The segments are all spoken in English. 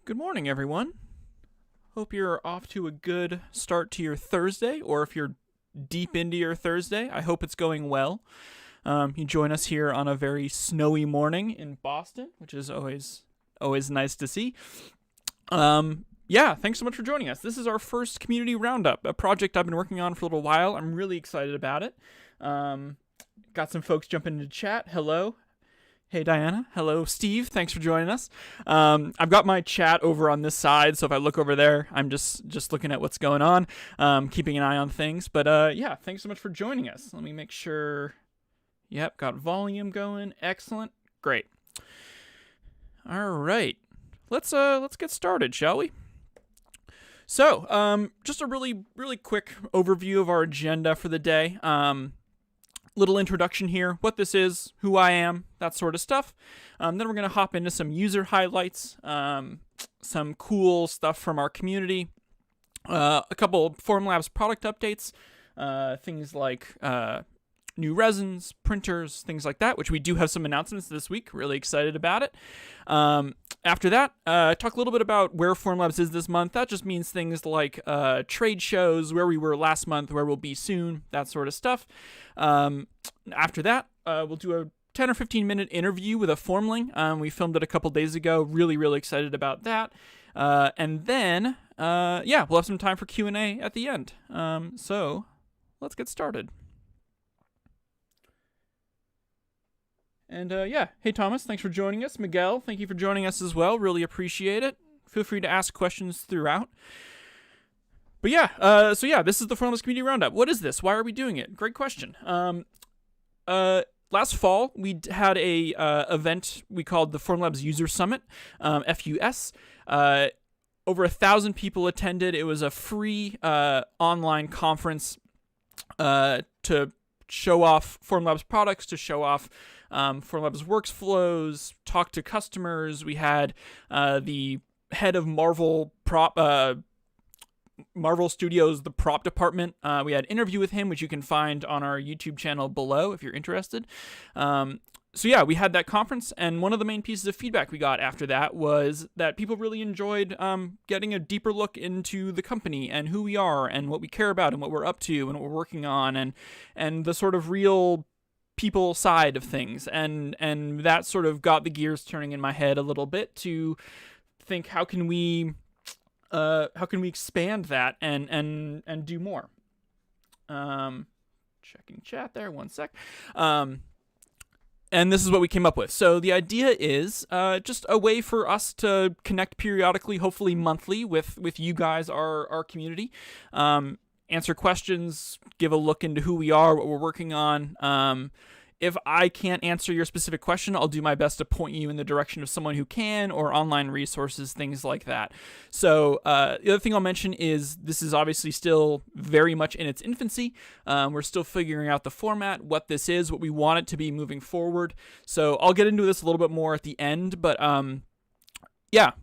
Good morning, everyone. Hope you're off to a good start to your Thursday, or if you're deep into your Thursday, I hope it's going well. You join us here on a very snowy morning in Boston, which is always nice to see. Thanks so much for joining us. This is our first community roundup, a project I've been working on for a little while. I'm really excited about it. Got some folks jumping into chat. Hello. Hey, Diana. Hello, Steve. Thanks for joining us. I've got my chat over on this side, so if I look over there, I'm just looking at what's going on, keeping an eye on things. But thanks so much for joining us. Let me make sure. Yep, got volume going. Excellent. Great. All right. Let's get started, shall we? So, just a really quick overview of our agenda for the day. Little introduction here, what this is, who I am, that sort of stuff. Then we're going to hop into some user highlights, some cool stuff from our community, a couple Formlabs product updates, things like new resins, printers, things like that, which we do have some announcements this week. Really excited about it. After that, talk a little bit about where Formlabs is this month. That just means things like trade shows, where we were last month, where we'll be soon, that sort of stuff. After that, we'll do a 10 or 15 minute interview with a Formling. We filmed it a couple days ago. Really excited about that. And then, we'll have some time for Q&A at the end. So let's get started. And hey Thomas, thanks for joining us. Miguel, thank you for joining us as well. Really appreciate it. Feel free to ask questions throughout. But this is the Formlabs Community Roundup. What is this? Why are we doing it? Great question. Last fall, we had a event we called the Formlabs User Summit, FUS. Over 1,000 people attended. It was a free online conference to show off Formlabs products, to show off Formlabs workflows, talk to customers. We had the head of Marvel Studios, the prop department. We had an interview with him, which you can find on our YouTube channel below if you're interested. We had that conference, and one of the main pieces of feedback we got after that was that people really enjoyed getting a deeper look into the company and who we are and what we care about and what we're up to and what we're working on and the sort of real people side of things. And that sort of got the gears turning in my head a little bit to think, how can we expand that and do more? Checking chat there, one sec. And this is what we came up with. So the idea is just a way for us to connect periodically, hopefully monthly, with you guys, our community. Answer questions, give a look into who we are, what we're working on. If I can't answer your specific question, I'll do my best to point you in the direction of someone who can, or online resources, things like that. So the other thing I'll mention is this is obviously still very much in its infancy. We're still figuring out the format, what this is, what we want it to be moving forward. So I'll get into this a little bit more at the end, but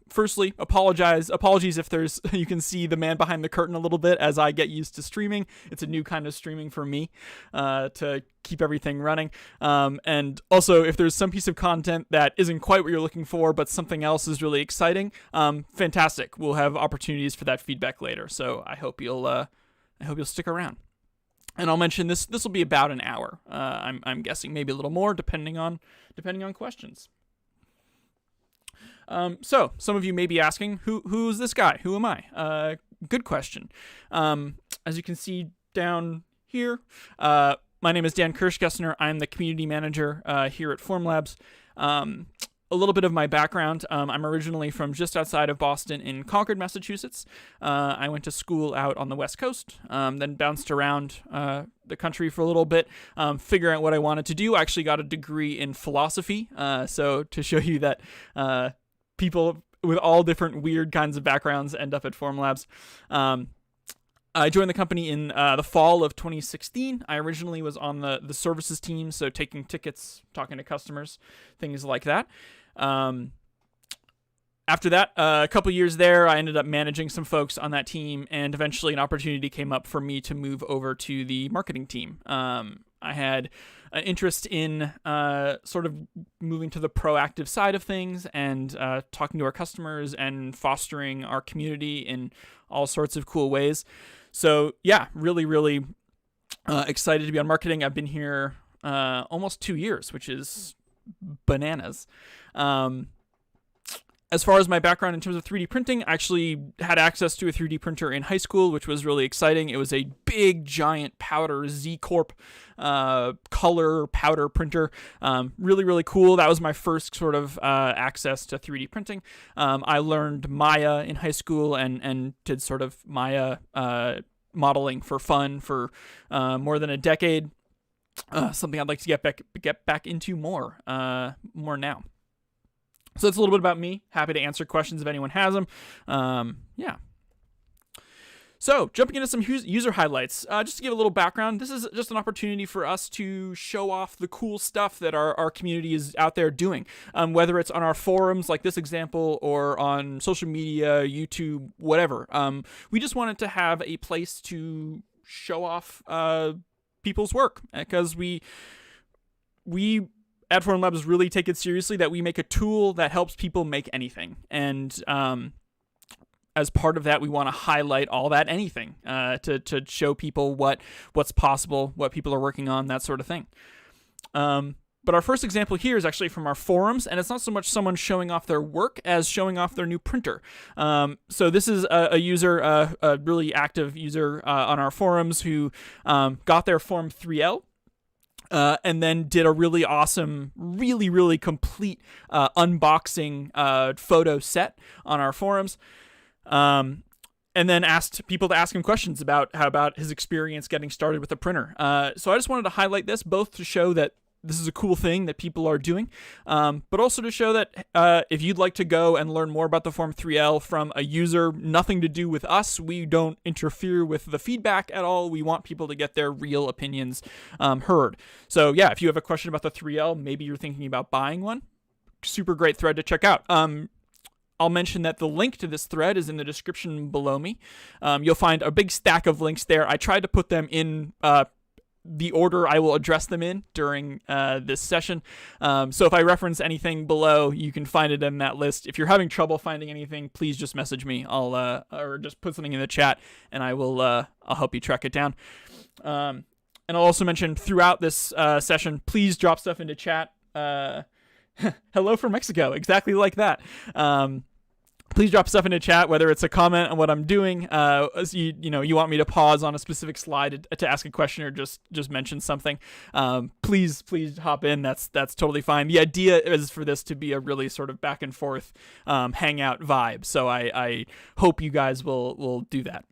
firstly, apologies if there's, you can see the man behind the curtain a little bit as I get used to streaming. It's a new kind of streaming for me, to keep everything running. And also, if there's some piece of content that isn't quite what you're looking for, but something else is really exciting, fantastic. We'll have opportunities for that feedback later. So I hope you'll stick around. And I'll mention this will be about an hour. I'm guessing maybe a little more, depending on questions. So some of you may be asking, who's this guy? Who am I? Good question. As you can see down here, my name is Dan Kirchgessner. I'm the community manager here at Formlabs. A little bit of my background. I'm originally from just outside of Boston in Concord, Massachusetts. I went to school out on the West Coast, then bounced around the country for a little bit, figuring out what I wanted to do. I actually got a degree in philosophy, so to show you that people with all different weird kinds of backgrounds end up at Formlabs. I joined the company in the fall of 2016. I originally was on the services team, so taking tickets, talking to customers, things like that. After that, a couple years there, I ended up managing some folks on that team, and eventually an opportunity came up for me to move over to the marketing team. I had an interest in sort of moving to the proactive side of things and talking to our customers and fostering our community in all sorts of cool ways. So yeah, really, really excited to be on marketing. I've been here almost 2 years, which is bananas. As far as my background in terms of 3D printing, I actually had access to a 3D printer in high school, which was really exciting. It was a big, giant powder Z Corp color powder printer. Really, really cool. That was my first sort of access to 3D printing. I learned Maya in high school and did sort of Maya modeling for fun for more than a decade. Something I'd like to get back into more now. So that's a little bit about me. Happy to answer questions if anyone has them. Yeah. So jumping into some user highlights, just to give a little background, this is just an opportunity for us to show off the cool stuff that our community is out there doing, whether it's on our forums like this example or on social media, YouTube, whatever. We just wanted to have a place to show off people's work because we at Formlabs really take it seriously that we make a tool that helps people make anything. And as part of that, we want to highlight all that anything to show people what's possible, what people are working on, that sort of thing. But our first example here is actually from our forums, and it's not so much someone showing off their work as showing off their new printer. So this is a user, a really active user on our forums who got their Form 3L. And then did a really awesome, really, really complete unboxing photo set on our forums. And then asked people to ask him questions about his experience getting started with the printer. So I just wanted to highlight this, both to show that this is a cool thing that people are doing, but also to show that if you'd like to go and learn more about the Form 3L from a user, nothing to do with us. We don't interfere with the feedback at all. We want people to get their real opinions heard. So yeah, if you have a question about the 3L, maybe you're thinking about buying one, super great thread to check out. I'll mention that the link to this thread is in the description below me. You'll find a big stack of links there. I tried to put them in the order I will address them in during this session. So if I reference anything below, you can find it in that list. If you're having trouble finding anything, please just message me. Or just put something in the chat, and I'll help you track it down. And I'll also mention throughout this session, please drop stuff into chat. Hello from Mexico, exactly like that. Please drop stuff into chat, whether it's a comment on what I'm doing, you want me to pause on a specific slide to ask a question or just mention something. Please hop in. That's totally fine. The idea is for this to be a really sort of back and forth hangout vibe. So I hope you guys will do that.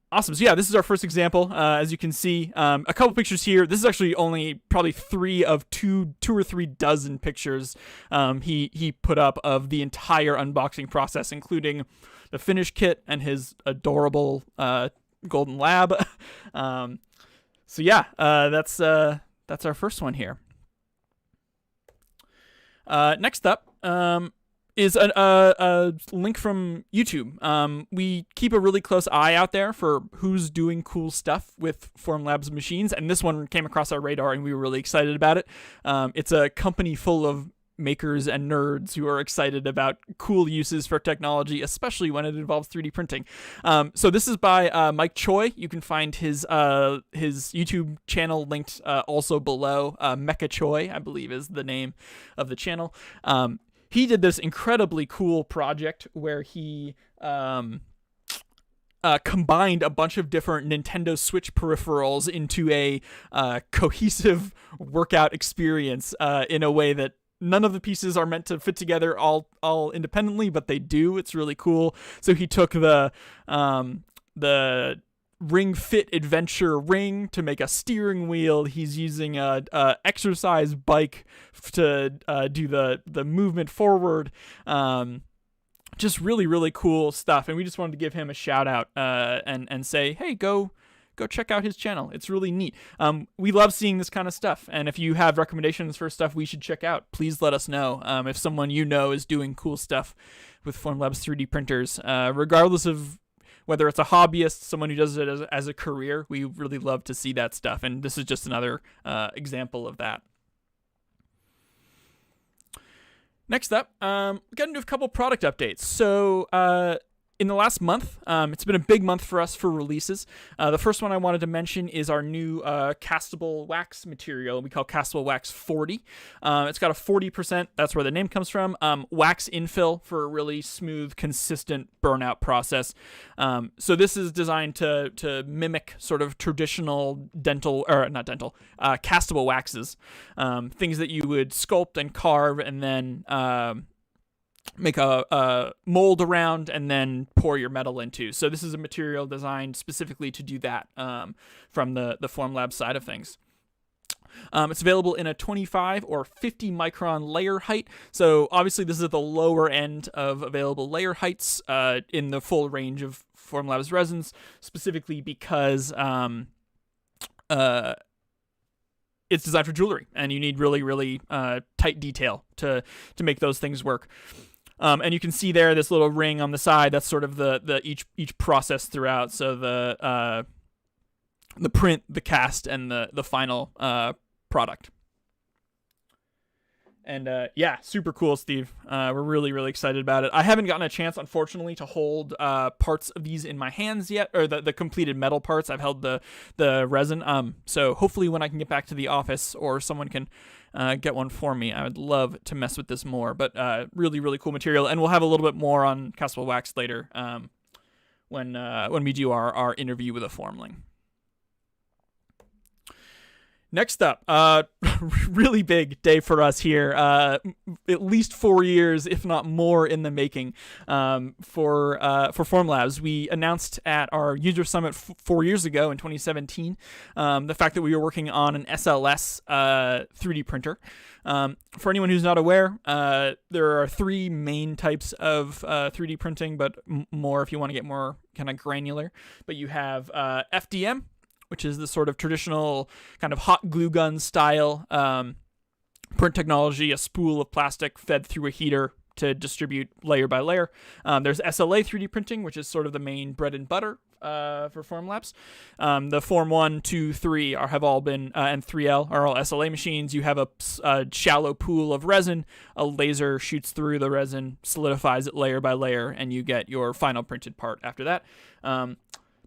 Awesome. So yeah, this is our first example. As you can see, a couple pictures here. This is actually only probably 3 of 2 or 3 dozen pictures he put up of the entire unboxing process, including the finish kit and his adorable golden lab. So yeah, that's our first one here. Next up, is a link from YouTube. We keep a really close eye out there for who's doing cool stuff with Formlabs machines, and this one came across our radar, and we were really excited about it. It's a company full of makers and nerds who are excited about cool uses for technology, especially when it involves 3D printing. So this is by Mike Choi. You can find his YouTube channel linked also below. Mecha Choi, I believe, is the name of the channel. He did this incredibly cool project where he combined a bunch of different Nintendo Switch peripherals into a cohesive workout experience in a way that none of the pieces are meant to fit together all independently, but they do. It's really cool. So he took the Ring Fit Adventure ring to make a steering wheel. He's using a exercise bike to do the movement forward. Just really, really cool stuff. And we just wanted to give him a shout out and say, hey, go check out his channel. It's really neat. We love seeing this kind of stuff. And if you have recommendations for stuff we should check out, please let us know. If someone you know is doing cool stuff with Formlabs 3D printers, regardless of whether it's a hobbyist, someone who does it as a career, we really love to see that stuff. And this is just another example of that. Next up, got into a couple product updates. So in the last month, it's been a big month for us for releases. The first one I wanted to mention is our new castable wax material we call Castable Wax 40. It's got a 40%, that's where the name comes from, wax infill for a really smooth, consistent burnout process. So this is designed to mimic sort of traditional castable waxes, things that you would sculpt and carve and then make a mold around and then pour your metal into. So this is a material designed specifically to do that from the Formlabs side of things. It's available in a 25 or 50 micron layer height. So obviously this is at the lower end of available layer heights in the full range of Formlabs resins, specifically because it's designed for jewelry and you need really, really tight detail to make those things work. And you can see there this little ring on the side. That's sort of the each process throughout. So the print, the cast, and the final product. And yeah, super cool, Steve. We're really, really excited about it. I haven't gotten a chance, unfortunately, to hold parts of these in my hands yet, or the completed metal parts. I've held the resin. So hopefully when I can get back to the office or someone can get one for me, I would love to mess with this more. But really, really cool material. And we'll have a little bit more on castable wax later when we do our interview with a Formling. Next up, really big day for us here. At least 4 years, if not more, in the making for Formlabs. We announced at our user summit 4 years ago in 2017 the fact that we were working on an SLS 3D printer. For anyone who's not aware, there are three main types of 3D printing, but more if you want to get more kind of granular. But you have FDM, which is the sort of traditional kind of hot glue gun style print technology, a spool of plastic fed through a heater to distribute layer by layer. There's SLA 3D printing, which is sort of the main bread and butter for Formlabs. The Form 1, 2, 3 have all been, and 3L are all SLA machines. You have a shallow pool of resin, a laser shoots through the resin, solidifies it layer by layer, and you get your final printed part after that.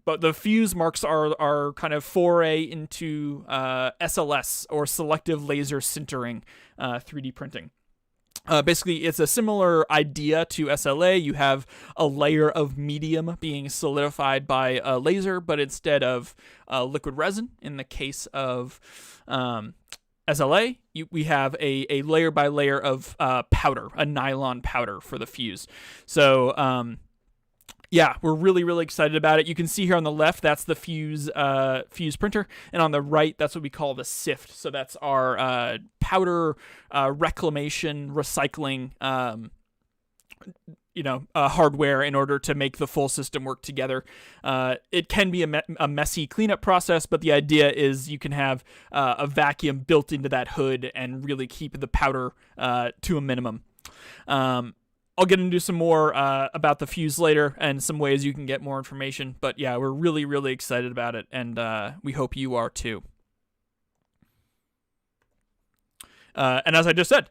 But the fuse marks our kind of foray into SLS, or selective laser sintering 3D printing. Basically, it's a similar idea to SLA. You have a layer of medium being solidified by a laser, but instead of liquid resin, in the case of SLA, we have a layer by layer of powder, a nylon powder for the fuse. So yeah, we're really, really excited about it. You can see here on the left, that's the fuse printer. And on the right, that's what we call the sift. So that's our powder reclamation, recycling, hardware in order to make the full system work together. It can be a messy cleanup process, but the idea is you can have a vacuum built into that hood and really keep the powder to a minimum. I'll get into some more about the fuse later and some ways you can get more information. But yeah, we're really, really excited about it, and we hope you are too. And as I just said,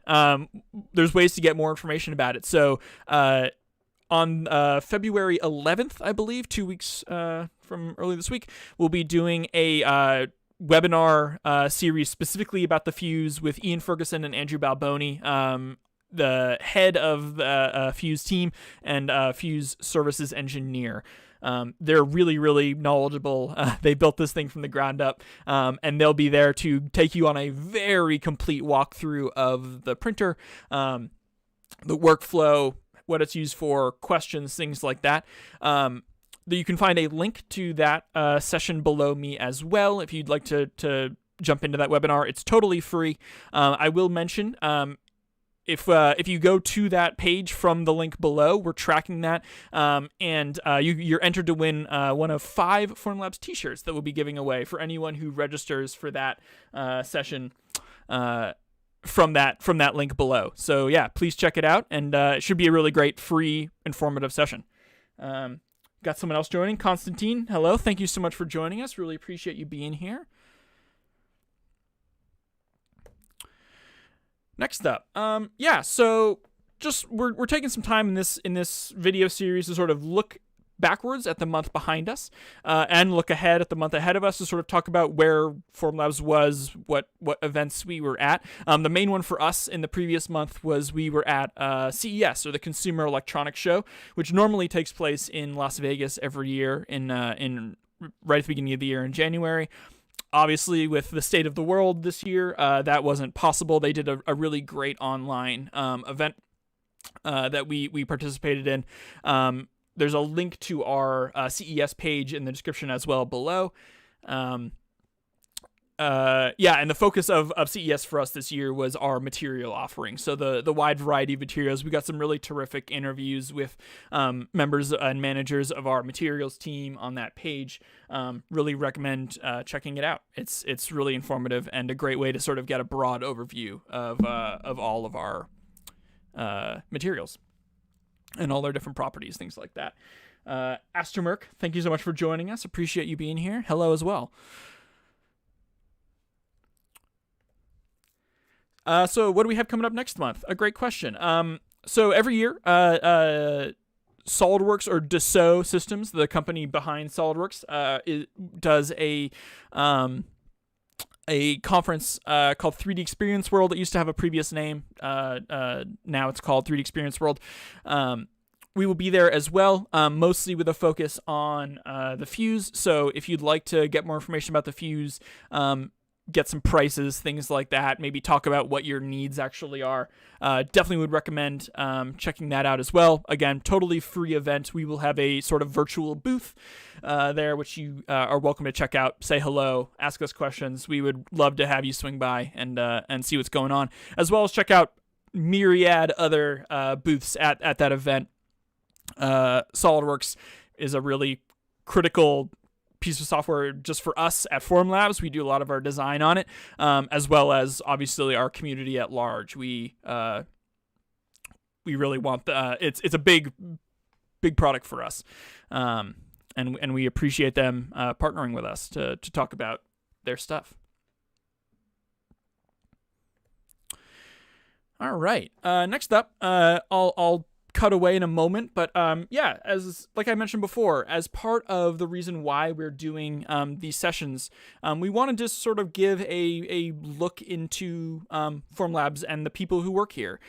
there's ways to get more information about it. So on February 11th, I believe, 2 weeks from early this week, we'll be doing a webinar series specifically about the fuse with Ian Ferguson and Andrew Balboni, the head of the Fuse team and Fuse services engineer. They're really, really knowledgeable. They built this thing from the ground up, and they'll be there to take you on a very complete walkthrough of the printer, the workflow, what it's used for, questions, things like that. You can find a link to that session below me as well if you'd like to jump into that webinar. It's totally free. I will mention if you go to that page from the link below, we're tracking that, and you're entered to win one of 5 Formlabs t-shirts that we'll be giving away for anyone who registers for that session from that link below. So yeah, please check it out, and it should be a really great, free, informative session. Got someone else joining. Constantine, hello. Thank you so much for joining us. Really appreciate you being here. Next up, so just we're taking some time in this video series to sort of look backwards at the month behind us, and look ahead at the month ahead of us to sort of talk about where Formlabs was, what events we were at. The main one for us in the previous month was we were at CES, or the Consumer Electronics Show, which normally takes place in Las Vegas every year in right at the beginning of the year in January. Obviously, with the state of the world this year, that wasn't possible. They did a really great online event that we participated in. There's a link to our CES page in the description as well below. And the focus of CES for us this year was our material offering. So the wide variety of materials. We got some really terrific interviews with members and managers of our materials team on that page. Really recommend checking it out. It's really informative and a great way to sort of get a broad overview of all of our materials and all their different properties, things like that. Astermerk, thank you so much for joining us. Appreciate you being here. Hello as well. So what do we have coming up next month? A great question. So every year, SolidWorks, or Dassault Systems, the company behind SolidWorks, does a conference called 3D Experience World. It used to have a previous name. Now it's called 3D Experience World. We will be there as well, mostly with a focus on the Fuse. So if you'd like to get more information about the Fuse, get some prices, things like that, maybe talk about what your needs actually are, definitely would recommend checking that out as well. Again, totally free event. We will have a sort of virtual booth there, which you are welcome to check out, say hello, ask us questions. We would love to have you swing by and see what's going on, as well as check out myriad other booths at that event. SolidWorks is a really critical piece of software just for us at Formlabs. We do a lot of our design on it, as well as obviously our community at large. We really want it's a big product for us, and we appreciate them partnering with us to talk about their stuff. All right, next up, I'll cut away in a moment, but as like I mentioned before, as part of the reason why we're doing these sessions, we want to just sort of give a look into Formlabs and the people who work here.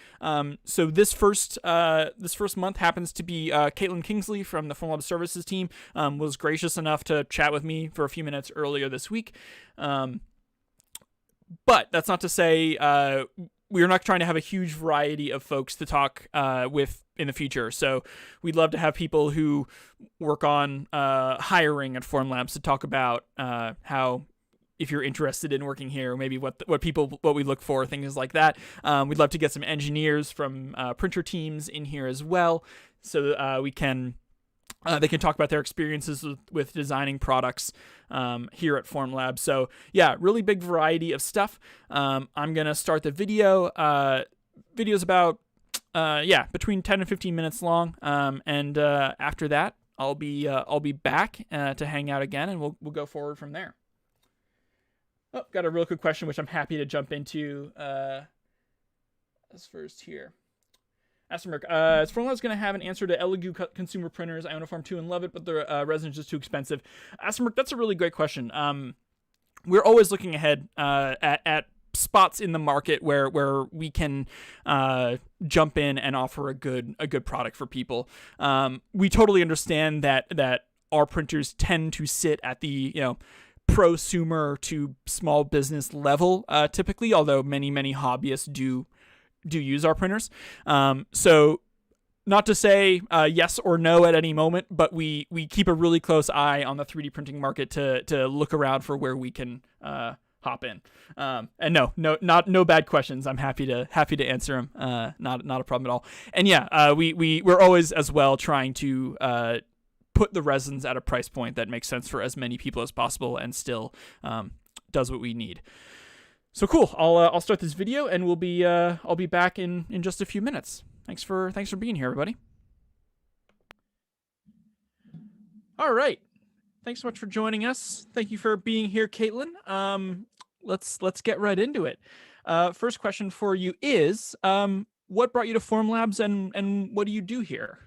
So this first month happens to be Caitlin Kingsley from the Formlabs Services team was gracious enough to chat with me for a few minutes earlier this week. But that's not to say we're not trying to have a huge variety of folks to talk with in the future. So we'd love to have people who work on hiring at Formlabs to talk about how, if you're interested in working here, maybe what we look for, things like that. We'd love to get some engineers from printer teams in here as well, so we can they can talk about their experiences with designing products here at Formlabs. So yeah, really big variety of stuff. I'm gonna start the video. Video's about between 10 and 15 minutes long. And after that, I'll be back to hang out again, and we'll go forward from there. Oh, got a real quick question, which I'm happy to jump into as first here. Astermerk, is Formlabs going to have an answer to Elegoo consumer printers? I own a Form 2 and love it, but the resin is just too expensive. Astermerk, that's a really great question. We're always looking ahead at spots in the market where we can jump in and offer a good product for people. We totally understand that our printers tend to sit at the prosumer to small business level typically, although many hobbyists do use our printers. So not to say yes or no at any moment, but we keep a really close eye on the 3D printing market to look around for where we can hop in. And no bad questions. I'm happy to answer them. Not a problem at all. And yeah, we're always as well trying to put the resins at a price point that makes sense for as many people as possible and still does what we need. So cool. I'll start this video, and I'll be back in just a few minutes. Thanks for being here, everybody. All right. Thanks so much for joining us. Thank you for being here, Caitlin. Let's get right into it. First question for you is, what brought you to Formlabs, and what do you do here?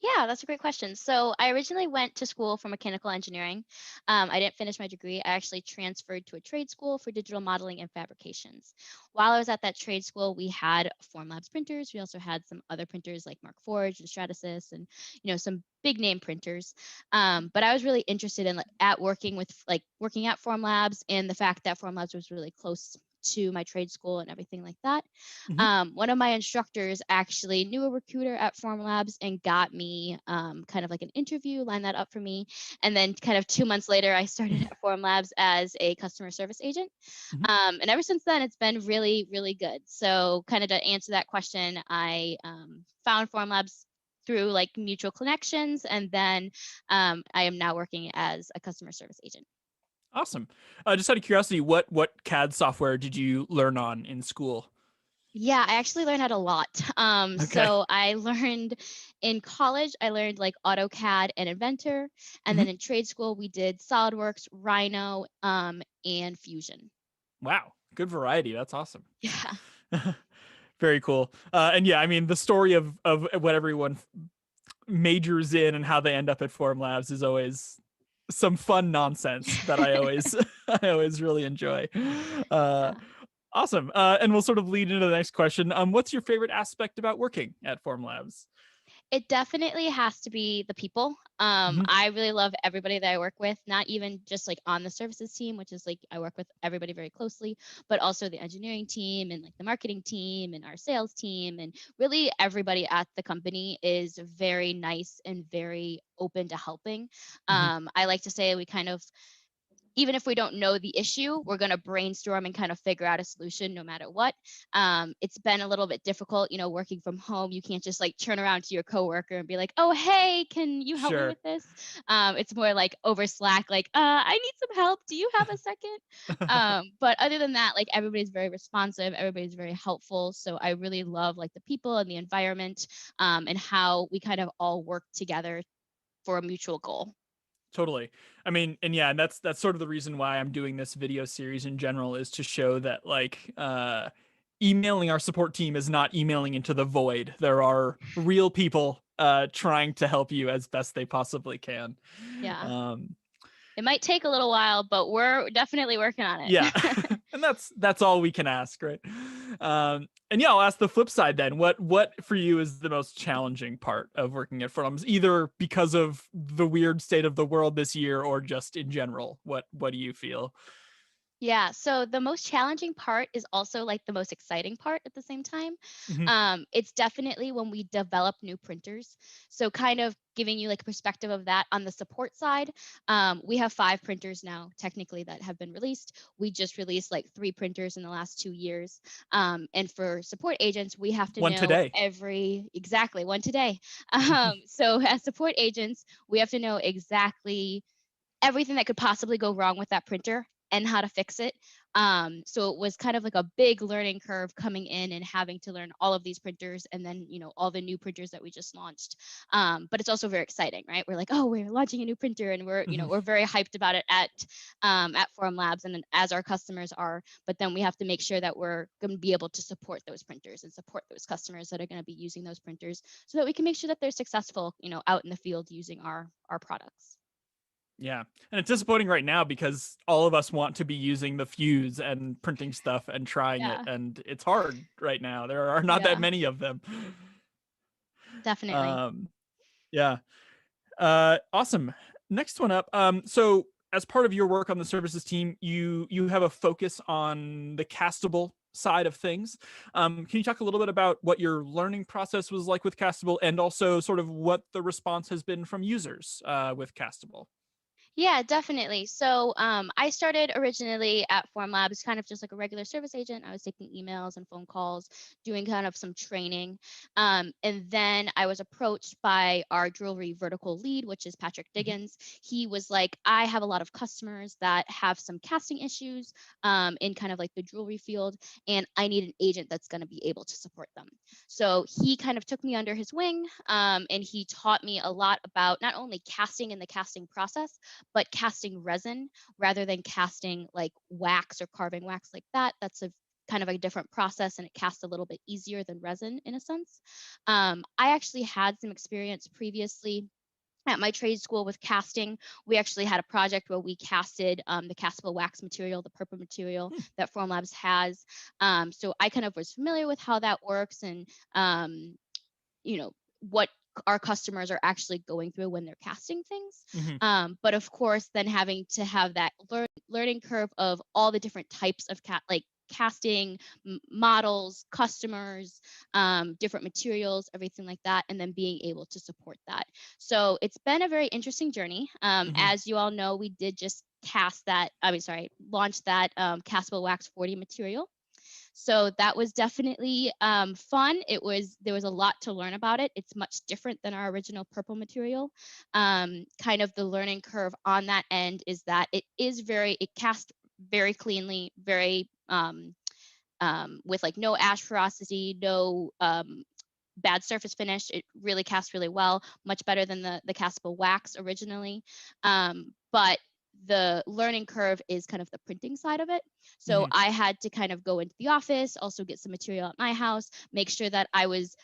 Yeah, that's a great question. So I originally went to school for mechanical engineering. I didn't finish my degree. I actually transferred to a trade school for digital modeling and fabrications. While I was at that trade school, we had Formlabs printers. We also had some other printers like Markforged and Stratasys, and some big name printers. But I was really interested in at working with working at Formlabs, and the fact that Formlabs was really close to my trade school and everything like that. Hmm. One of my instructors actually knew a recruiter at Formlabs and got me kind of like an interview, lined that up for me. And then kind of 2 months later, I started at Formlabs as a customer service agent. Hmm. And ever since then, it's been really, really good. So kind of to answer that question, I found Formlabs through like mutual connections. And then I am now working as a customer service agent. Awesome. Just out of curiosity, what CAD software did you learn on in school? Yeah, I actually learned that a lot. Okay. So I learned in college, I learned like AutoCAD and Inventor. And Hmm. then in trade school, we did SolidWorks, Rhino, and Fusion. Wow, good variety. That's awesome. Yeah. Very cool. And yeah, I mean, the story of what everyone majors in and how they end up at Formlabs is always some fun nonsense that I always I always really enjoy. Uh, Yeah. awesome. And we'll sort of lead into the next question. What's your favorite aspect about working at Formlabs? It definitely has to be the people. Hmm. I really love everybody that I work with, not even just like on the services team, which is like I work with everybody very closely, but also the engineering team and like the marketing team and our sales team. And really everybody at the company is very nice and very open to helping. Hmm. I like to say we kind of even if we don't know the issue, we're going to brainstorm and kind of figure out a solution no matter what. It's been a little bit difficult, working from home. You can't just like turn around to your coworker and be like, "Oh, hey, can you help me Sure. with this?" It's more like over Slack, like, "I need some help. Do you have a second?" But other than that, like everybody's very responsive, everybody's very helpful. So I really love like the people and the environment, and how we kind of all work together for a mutual goal. Totally. I mean, and yeah, and that's sort of the reason why I'm doing this video series in general, is to show that like emailing our support team is not emailing into the void. There are real people trying to help you as best they possibly can. Yeah. Um It might take a little while, but we're definitely working on yeah. it. And that's all we can ask, right? And yeah, I'll ask the flip side then. What for you is the most challenging part of working at Forums, either because of the weird state of the world this year or just in general? What do you feel? Yeah, so the most challenging part is also like the most exciting part at the same time. Hmm. It's definitely when we develop new printers. So, kind of giving you like a perspective of that on the support side, we have 5 printers now, technically, that have been released. We just released like 3 printers in the last 2 years. And for support agents, we have to One know today. exactly one today. So, as support agents, we have to know exactly everything that could possibly go wrong with that printer and how to fix it. So it was kind of like a big learning curve coming in and having to learn all of these printers and then, all the new printers that we just launched. But it's also very exciting, right? We're like, oh, we're launching a new printer and we're very hyped about it at Formlabs and then as our customers are. But then we have to make sure that we're going to be able to support those printers and support those customers that are going to be using those printers so that we can make sure that they're successful, out in the field using our products. Yeah. And it's disappointing right now because all of us want to be using the fuse and printing stuff and trying it. Yeah. And it's hard right now. There are not that Yeah. many of them. Definitely. Um, yeah. Awesome. Next one up. So as part of your work on the services team, you have a focus on the castable side of things. Can you talk a little bit about what your learning process was like with castable, and also sort of what the response has been from users with castable? Yeah, definitely. So I started originally at Formlabs, kind of just like a regular service agent. I was taking emails and phone calls, doing kind of some training. And then I was approached by our jewelry vertical lead, which is Patrick Mhm. Diggins. He was like, I have a lot of customers that have some casting issues in kind of like the jewelry field, and I need an agent that's going to be able to support them. So he kind of took me under his wing, and he taught me a lot about not only casting and the casting process, but casting resin rather than casting like wax or carving wax like that. That's a kind of a different process, and it casts a little bit easier than resin in a sense. I actually had some experience previously at my trade school with casting. We actually had a project where we casted the castable wax material, the purple material Hmm. that Formlabs has. So I kind of was familiar with how that works, and um, what our customers are actually going through when they're casting things. Hmm. But of course, then having to have that learning curve of all the different types of casting models, customers, different materials, everything like that, and then being able to support that. So it's been a very interesting journey. Hmm. As you all know, we did just launch that castable wax 40 material. So that was definitely fun. There was a lot to learn about it. It's much different than our original purple material. Kind of the learning curve on that end is that it casts very cleanly, very with like no ash porosity, no bad surface finish. It really casts really well, much better than the castable wax originally. But the learning curve is kind of the printing side of it. So Hmm. I had to kind of go into the office, also get some material at my house, make sure that I was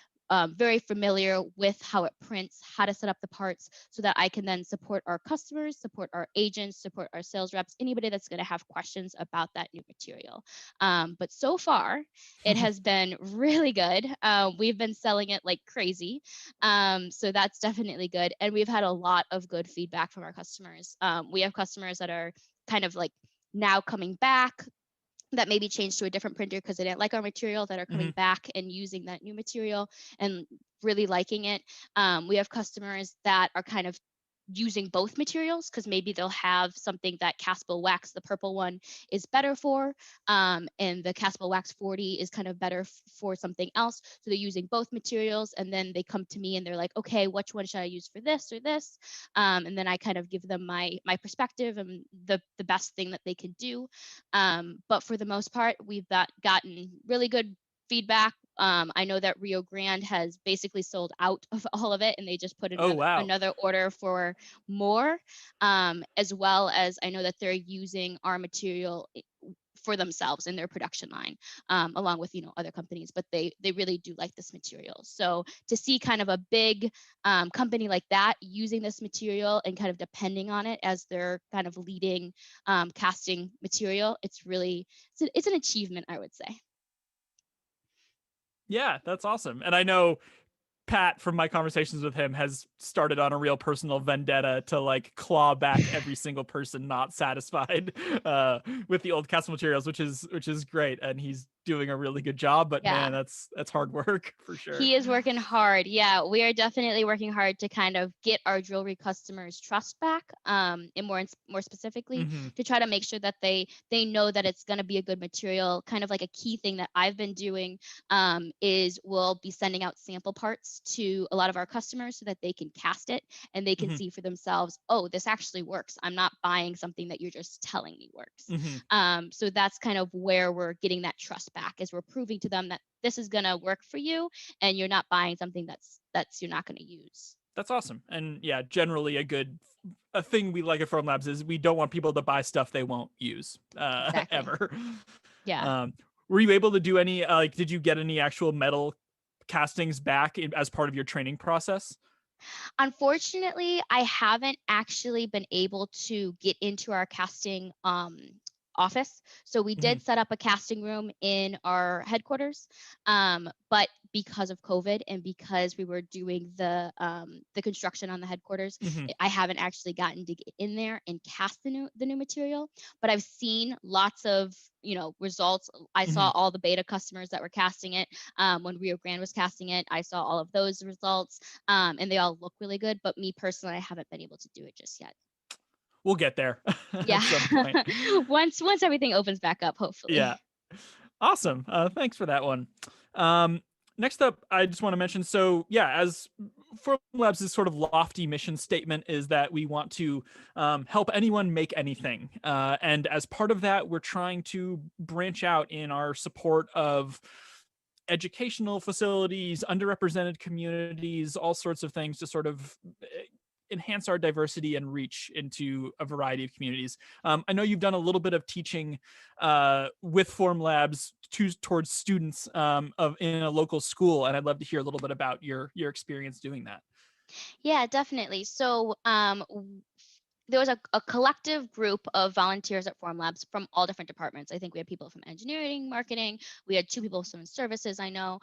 very familiar with how it prints, how to set up the parts so that I can then support our customers, support our agents, support our sales reps, anybody that's going to have questions about that new material. But so far, it has been really good. We've been selling it like crazy. So that's definitely good. And we've had a lot of good feedback from our customers. We have customers that are kind of like now coming back, that maybe changed to a different printer because they didn't like our material, that are coming Hmm. back and using that new material and really liking it. We have customers that are kind of using both materials because maybe they'll have something that castable wax, the purple one, is better for, and the castable wax 40 is kind of better for something else. So they're using both materials, and then they come to me and they're like, okay, which one should I use for this or this? And then I kind of give them my perspective and the best thing that they can do. But for the most part, we've gotten really good feedback. I know that Rio Grande has basically sold out of all of it, and they just put Oh, wow. another order for more. As well as I know that they're using our material for themselves in their production line, along with other companies. But they really do like this material. So to see kind of a big company like that using this material and kind of depending on it as their kind of leading casting material, it's an achievement, I would say. Yeah, that's awesome. And I know Pat, from my conversations with him, has started on a real personal vendetta to like claw back every single person not satisfied with the old castle materials, which is great, and he's doing a really good job. But Yeah. man, that's hard work for sure. He is working hard. Yeah, we are definitely working hard to kind of get our jewelry customers' trust back, and more specifically, Hmm. to try to make sure that they know that it's going to be a good material. Kind of like a key thing that I've been doing is we'll be sending out sample parts to a lot of our customers so that they can cast it and they can Hmm. see for themselves. Oh, this actually works. I'm not buying something that you're just telling me works. Hmm. So that's kind of where we're getting that trust back, is we're proving to them that this is going to work for you and you're not buying something that's you're not going to use. That's awesome. And yeah, generally a thing we like at Firm Labs is we don't want people to buy stuff they won't use Exactly. ever. Yeah. Um, were you able to do any like did you get any actual metal castings back as part of your training process? Unfortunately, I haven't actually been able to get into our casting office. So we Hmm. did set up a casting room in our headquarters, but because of COVID and because we were doing the construction on the headquarters, Hmm. I haven't actually gotten to get in there and cast the new material. But I've seen lots of results. I Hmm. saw all the beta customers that were casting it when Rio Grande was casting it. I saw all of those results, and they all look really good. But me personally, I haven't been able to do it just yet. We'll get there Yeah. at some point. Once everything opens back up, Yeah. hopefully. Awesome. Thanks for that one. Um, Next up, I just want to mention, so yeah, as Formlabs' sort of lofty mission statement is that we want to help anyone make anything. And as part of that, we're trying to branch out in our support of educational facilities, underrepresented communities, all sorts of things to sort of enhance our diversity and reach into a variety of communities. I know you've done a little bit of teaching with Formlabs towards students of in a local school, and I'd love to hear a little bit about your experience doing that. Yeah, definitely. So, there was a collective group of volunteers at Formlabs from all different departments. I think we had people from engineering, marketing. We had two people from services, I know.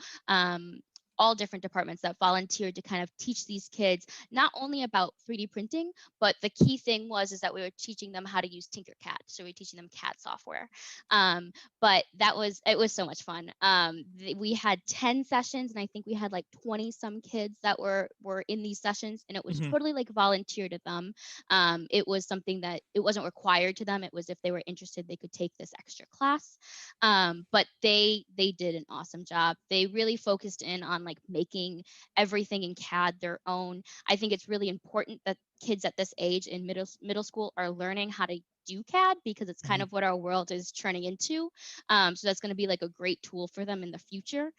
All different departments that volunteered to kind of teach these kids not only about 3D printing, but the key thing was is that we were teaching them how to use Tinkercad. So we were teaching them CAD software. But it was so much fun. We had 10 sessions, and I think we had like 20 some kids that were in these sessions, and it was Mm-hmm. totally like volunteer to them. It was something that it wasn't required to them. It was if they were interested, they could take this extra class. But they did an awesome job. They really focused in on like making everything in CAD their own. I think it's really important that kids at this age in middle school are learning how to do CAD because it's kind Mm-hmm. of what our world is turning into. So that's going to be like a great tool for them in the future.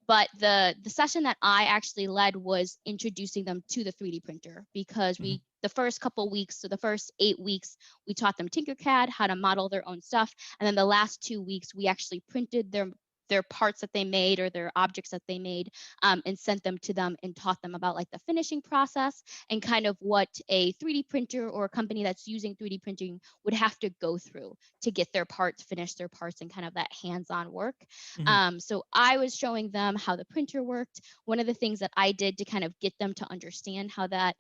But the session that I actually led was introducing them to the 3D printer because Mm-hmm. the first couple weeks, so the first 8 weeks, we taught them Tinkercad, how to model their own stuff, and then the last 2 weeks we actually printed their parts that they made or their objects that they made, and sent them to them and taught them about like the finishing process and kind of what a 3D printer or a company that's using 3D printing would have to go through to get their parts, finish their parts, and kind of that hands-on work. Mm-hmm. So I was showing them how the printer worked. One of the things that I did to kind of get them to understand how that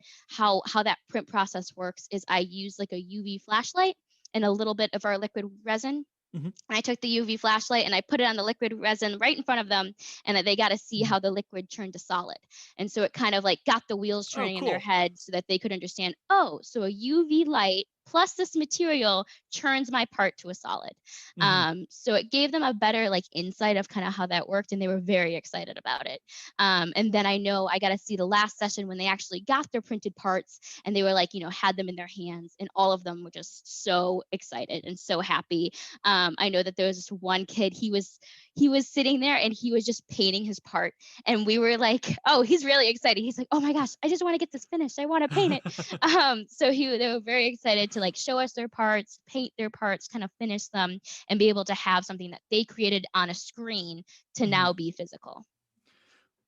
print process works is I used like a UV flashlight and a little bit of our liquid resin. Mm-hmm. And I took the UV flashlight and I put it on the liquid resin right in front of them, and they got to see Mm-hmm. how the liquid turned to solid. And so it kind of like got the wheels Oh, turning in their cool. head so that they could understand, oh, so a UV light plus this material turns my part to a solid. Mm-hmm. So it gave them a better like insight of kind of how that worked, and they were very excited about it. And then I know I got to see the last session when they actually got their printed parts and they were like, had them in their hands, and all of them were just so excited and so happy. I know that there was this one kid, he was sitting there and he was just painting his part, and we were like, oh, he's really excited. He's like, oh my gosh, I just want to get this finished, I want to paint it. So they were very excited to like show us their parts, paint their parts, kind of finish them, and be able to have something that they created on a screen to Mm-hmm. now be physical.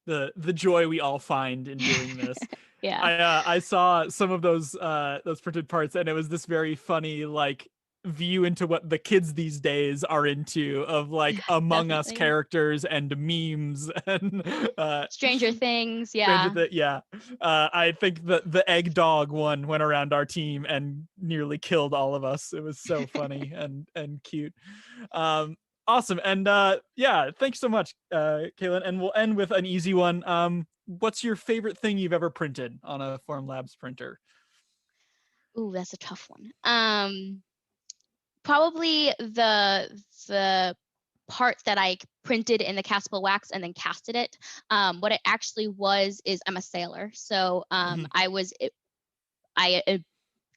The joy we all find in doing this. Yeah. I saw some of those printed parts, and it was this very funny like view into what the kids these days are into of like Among Us Definitely. characters and memes and Stranger Things, Stranger yeah. yeah. I think the egg dog one went around our team and nearly killed all of us. It was so funny and cute. Awesome. And yeah, thanks so much, Kaylin. And we'll end with an easy one. What's your favorite thing you've ever printed on a Formlabs printer? Ooh, that's a tough one. Probably the part that I printed in the castable wax and then casted it. What it actually was is I'm a sailor, so Mm-hmm. I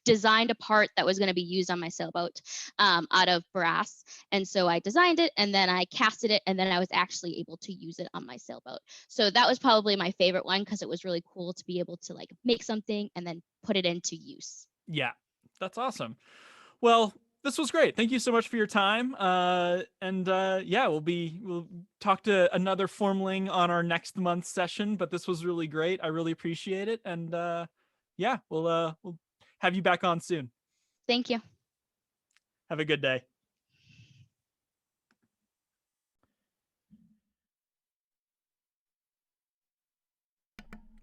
designed a part that was going to be used on my sailboat, out of brass. And so I designed it and then I casted it, and then I was actually able to use it on my sailboat. So that was probably my favorite one because it was really cool to be able to like make something and then put it into use. Yeah, that's awesome. Well, this was great. Thank you so much for your time. And yeah, we'll talk to another Formling on our next month's session. But this was really great. I really appreciate it. And yeah, we'll have you back on soon. Thank you. Have a good day.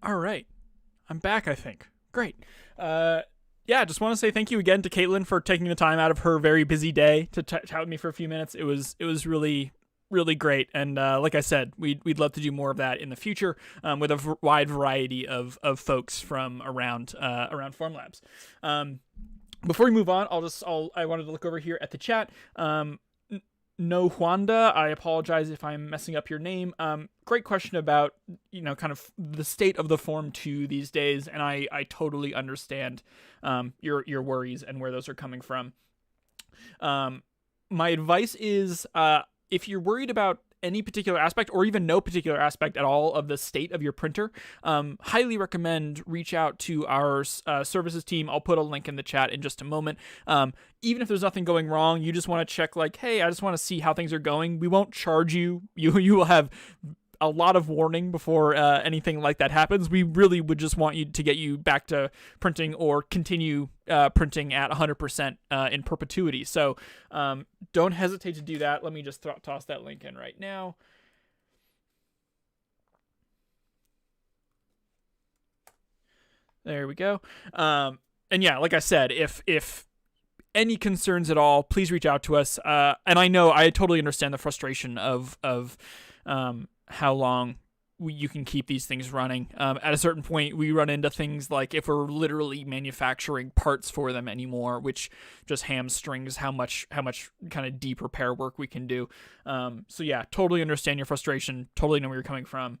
All right, I'm back, I think. Great. Yeah, just want to say thank you again to Caitlin for taking the time out of her very busy day to chat with me for a few minutes. It was really great, and like I said, we'd love to do more of that in the future, with a wide variety of folks from around Formlabs. Before we move on, I wanted to look over here at the chat. No Juanda, I apologize if I'm messing up your name. Great question about, kind of the state of the Form 2 these days, and I totally understand your worries and where those are coming from. My advice is, if you're worried about any particular aspect or even no particular aspect at all of the state of your printer, highly recommend reach out to our services team. I'll put a link in the chat in just a moment. Even if there's nothing going wrong, you just want to check like, hey, I just want to see how things are going. We won't charge you. You will have a lot of warning before anything like that happens. We really would just want you to get you back to printing or continue printing at 100% in perpetuity. So don't hesitate to do that. Let me just toss that link in right now. There we go. And yeah, like I said, if any concerns at all, please reach out to us. And I know I totally understand the frustration of how long you can keep these things running. At a certain point, we run into things like if we're literally manufacturing parts for them anymore, which just hamstrings how much kind of deep repair work we can do. So yeah, totally understand your frustration. Totally know where you're coming from.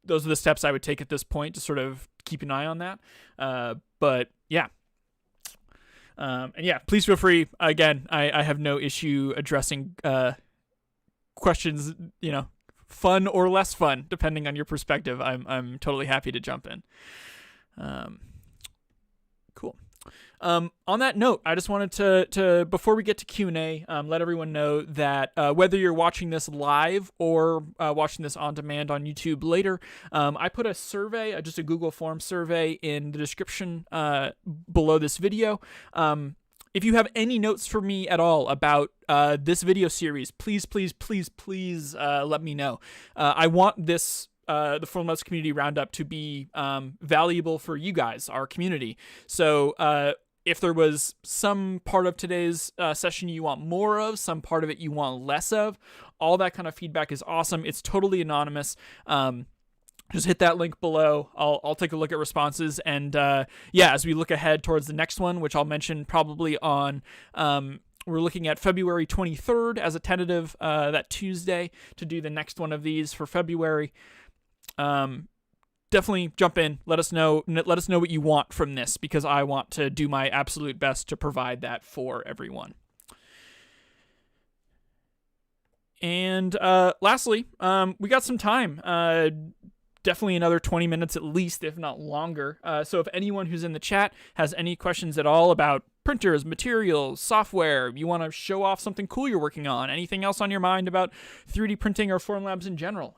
Those are the steps I would take at this point to sort of keep an eye on that. But yeah. And yeah, please feel free. Again, I have no issue addressing questions, fun or less fun, depending on your perspective. I'm totally happy to jump in. Cool. On that note, I just wanted to before we get to Q&A, let everyone know that whether you're watching this live or watching this on demand on YouTube later, I put a survey, just a Google Form survey in the description below this video. If you have any notes for me at all about this video series, please let me know. I want this the Formlabs Community Roundup to be valuable for you guys, our community. So if there was some part of today's session you want more of, some part of it you want less of, all that kind of feedback is awesome. It's totally anonymous. Just hit that link below. I'll take a look at responses. And yeah, as we look ahead towards the next one, which I'll mention probably on, we're looking at February 23rd as a tentative, that Tuesday, to do the next one of these for February. Definitely jump in. Let us know what you want from this, because I want to do my absolute best to provide that for everyone. And lastly, we got some time. Definitely another 20 minutes at least, if not longer. So if anyone who's in the chat has any questions at all about printers, materials, software, you want to show off something cool you're working on, anything else on your mind about 3D printing or Formlabs in general,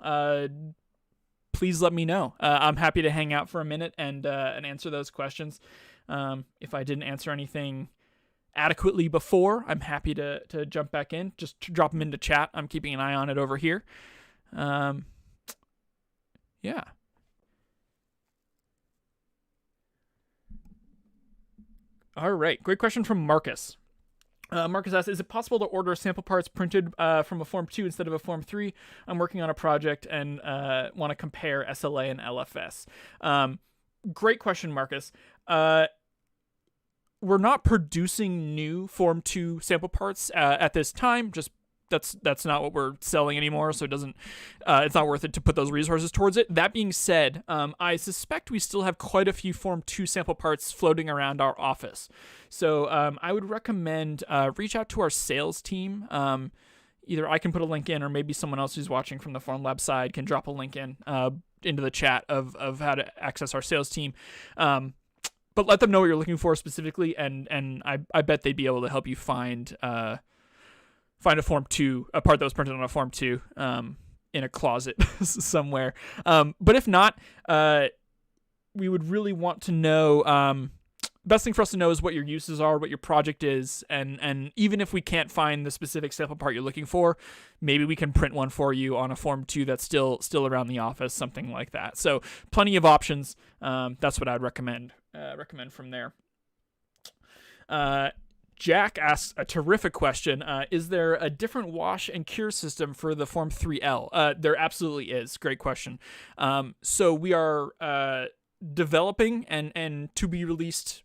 please let me know. I'm happy to hang out for a minute and answer those questions. If I didn't answer anything adequately before, I'm happy to jump back in. Just drop them into chat. I'm keeping an eye on it over here. Yeah. All right. Great question from Marcus. Marcus asks, is it possible to order sample parts printed from a Form 2 instead of a Form 3? I'm working on a project and want to compare SLA and LFS. Great question, Marcus. We're not producing new Form 2 sample parts at this time. Just that's not what we're selling anymore, so it's not worth it to put those resources towards it. That being said, I suspect we still have quite a few Form 2 sample parts floating around our office. So I would recommend reach out to our sales team. Either I can put a link in, or maybe someone else who's watching from the Formlabs side can drop a link in into the chat of how to access our sales team. But let them know what you're looking for specifically, and I bet they'd be able to help you find a Form 2, a part that was printed on a Form 2 in a closet somewhere. But if not, we would really want to know, best thing for us to know is what your uses are, what your project is, and even if we can't find the specific sample part you're looking for, maybe we can print one for you on a Form 2 that's still around the office, something like that. So plenty of options. That's what I'd recommend from there. Jack asks a terrific question. Is there a different wash and cure system for the Form 3L? There absolutely is. Great question. So we are developing and to be released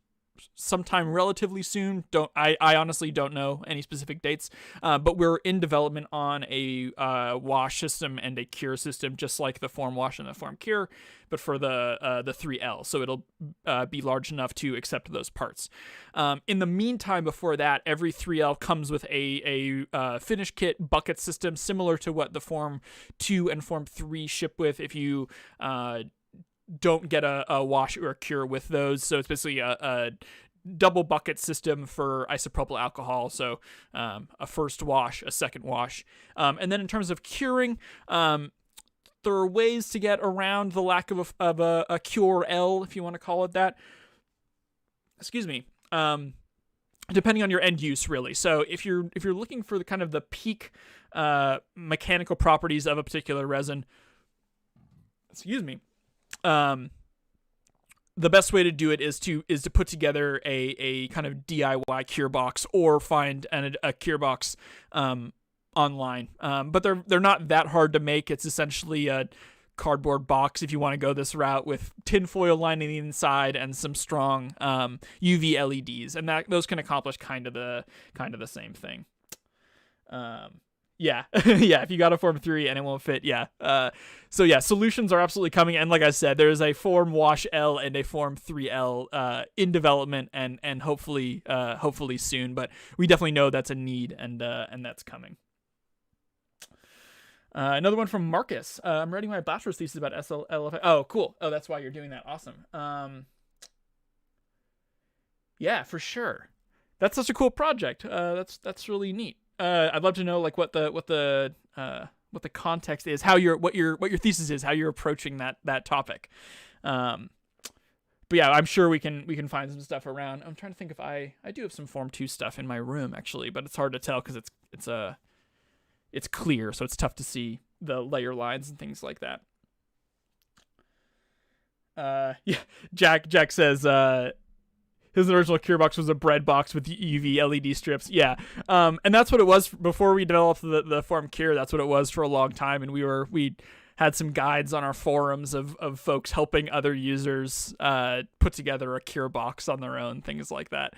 sometime relatively soon. I honestly don't know any specific dates, but we're in development on a wash system and a cure system, just like the Form Wash and the Form Cure, but for the 3L. So it'll be large enough to accept those parts. In the meantime, before that, every 3L comes with a finish kit bucket system similar to what the Form 2 and Form 3 ship with if you don't get a wash or a cure with those. So it's basically a double bucket system for isopropyl alcohol. So a first wash, a second wash. And then in terms of curing, there are ways to get around the lack of a cure L, if you want to call it that. Excuse me. Depending on your end use, really. So if you're looking for the kind of the peak mechanical properties of a particular resin, excuse me, the best way to do it is to put together a kind of DIY cure box or find a cure box online. But they're not that hard to make. It's essentially a cardboard box, if you want to go this route, with tinfoil lining the inside and some strong UV LEDs, and those can accomplish kind of the same thing. Yeah, if you got a Form 3 and it won't fit, so solutions are absolutely coming, and like I said, there's a Form Wash L and a Form 3L in development, and hopefully soon, but we definitely know that's a need, and that's coming. Another one from Marcus. I'm writing my bachelor's thesis about SLFI. Oh, cool. Oh, that's why you're doing that. Awesome. Yeah, for sure. That's such a cool project. That's really neat. I'd love to know like what the context is, what your thesis is, how you're approaching that topic. But yeah, I'm sure we can find some stuff around. I'm trying to think if I do have some Form 2 stuff in my room actually, but it's hard to tell because it's clear, so it's tough to see the layer lines and things like that. Yeah, Jack says his original cure box was a bread box with UV LED strips. Yeah, and that's what it was before we developed the Form Cure. That's what it was for a long time, and we had some guides on our forums of folks helping other users put together a cure box on their own, things like that.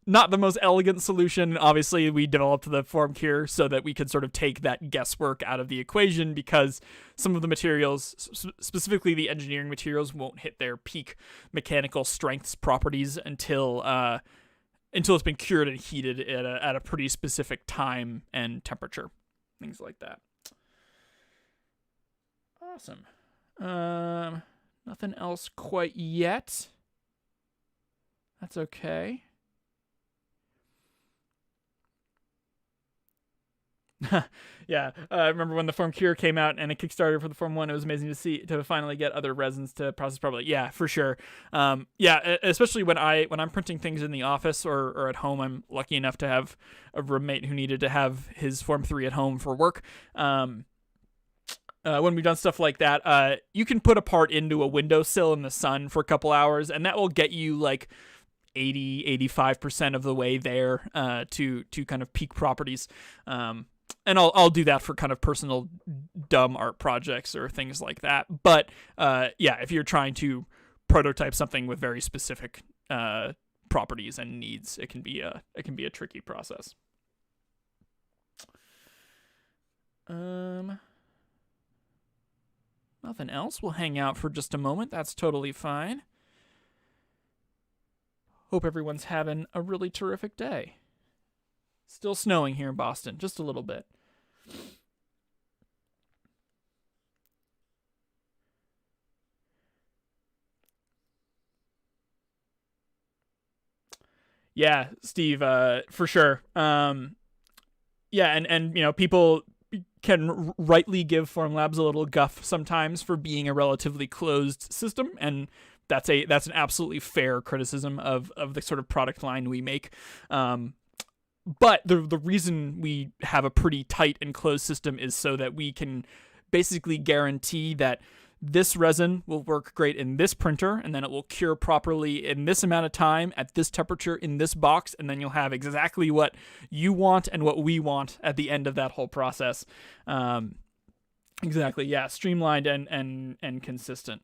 Not the most elegant solution. Obviously, we developed the Form Cure so that we could sort of take that guesswork out of the equation, because some of the materials, specifically the engineering materials, won't hit their peak mechanical strengths properties until it's been cured and heated at a pretty specific time and temperature, things like that. Awesome. Nothing else quite yet. That's okay. Yeah, I remember when the Form Cure came out and a Kickstarter for the Form 1, it was amazing to finally get other resins to process properly. Yeah, for sure. Yeah, especially when I'm printing things in the office or at home. I'm lucky enough to have a roommate who needed to have his Form 3 at home for work. When we've done stuff like that, you can put a part into a windowsill in the sun for a couple hours, and that will get you like 80-85% of the way there to kind of peak properties. And I'll do that for kind of personal dumb art projects or things like that. But yeah, if you're trying to prototype something with very specific properties and needs, it can be a tricky process. Nothing else. We'll hang out for just a moment. That's totally fine. Hope everyone's having a really terrific day. Still snowing here in Boston, just a little bit. Yeah, Steve, for sure. Yeah, and you know, people can rightly give Formlabs a little guff sometimes for being a relatively closed system, and that's an absolutely fair criticism of the sort of product line we make. But the reason we have a pretty tight and closed system is so that we can basically guarantee that this resin will work great in this printer, and then it will cure properly in this amount of time at this temperature in this box, and then you'll have exactly what you want and what we want at the end of that whole process. Exactly, yeah, streamlined and consistent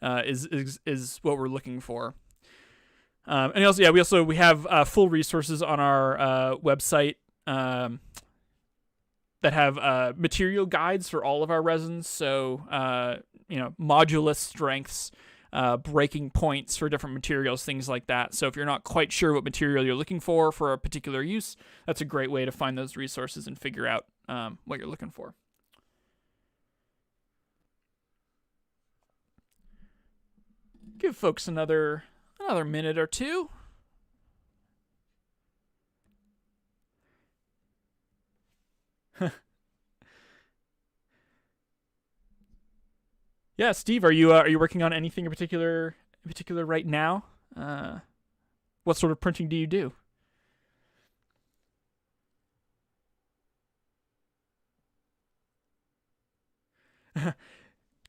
is what we're looking for. And also, we have full resources on our website that have material guides for all of our resins. So modulus strengths, breaking points for different materials, things like that. So if you're not quite sure what material you're looking for a particular use, that's a great way to find those resources and figure out what you're looking for. Give folks another minute or two. Yeah, Steve, are you working on anything in particular right now? What sort of printing do you do?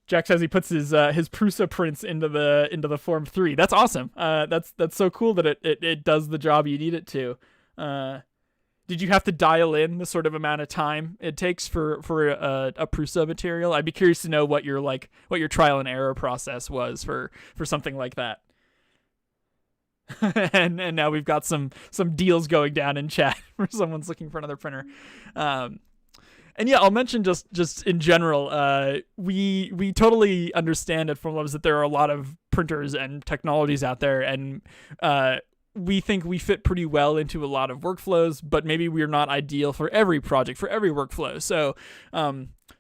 Jack says he puts his Prusa prints into the Form 3. That's awesome. That's so cool that it does the job you need it to. Did you have to dial in the sort of amount of time it takes for a Prusa material? I'd be curious to know what your trial and error process was for something like that. and now we've got some deals going down in chat for someone's looking for another printer. And yeah, I'll mention just in general, we totally understand at Formlabs that there are a lot of printers and technologies out there, and we think we fit pretty well into a lot of workflows, but maybe we're not ideal for every project, for every workflow. So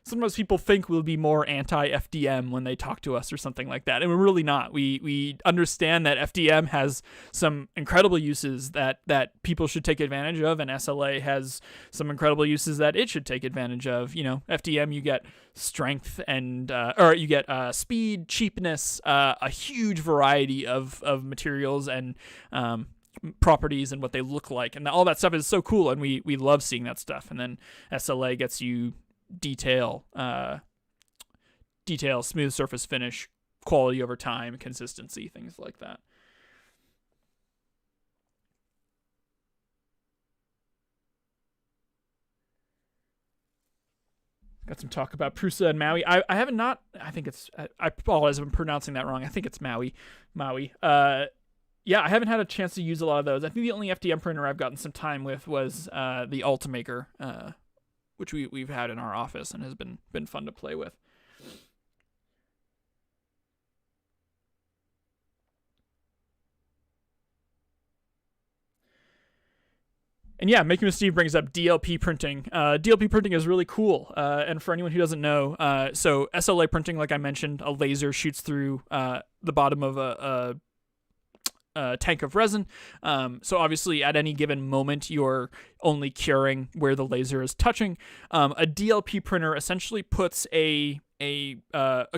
sometimes people think we'll be more anti-FDM when they talk to us or something like that, and we're really not. We understand that FDM has some incredible uses that people should take advantage of, and SLA has some incredible uses that it should take advantage of. FDM, you get strength and or you get speed, cheapness, a huge variety of materials and properties and what they look like, and all that stuff is so cool, and we love seeing that stuff. And then SLA gets you detail, smooth surface finish, quality over time, consistency, things like that. Got some talk about Prusa and Maui. I haven't I think it's, I apologize if I'm pronouncing that wrong. I think it's Maui. Yeah, I haven't had a chance to use a lot of those. I think the only FDM printer I've gotten some time with was the Ultimaker, which we've had in our office and has been fun to play with. And yeah, Making with Steve brings up DLP printing. DLP printing is really cool. And for anyone who doesn't know, so SLA printing, like I mentioned, a laser shoots through the bottom of a tank of resin. So obviously at any given moment, you're only curing where the laser is touching. A DLP printer essentially puts a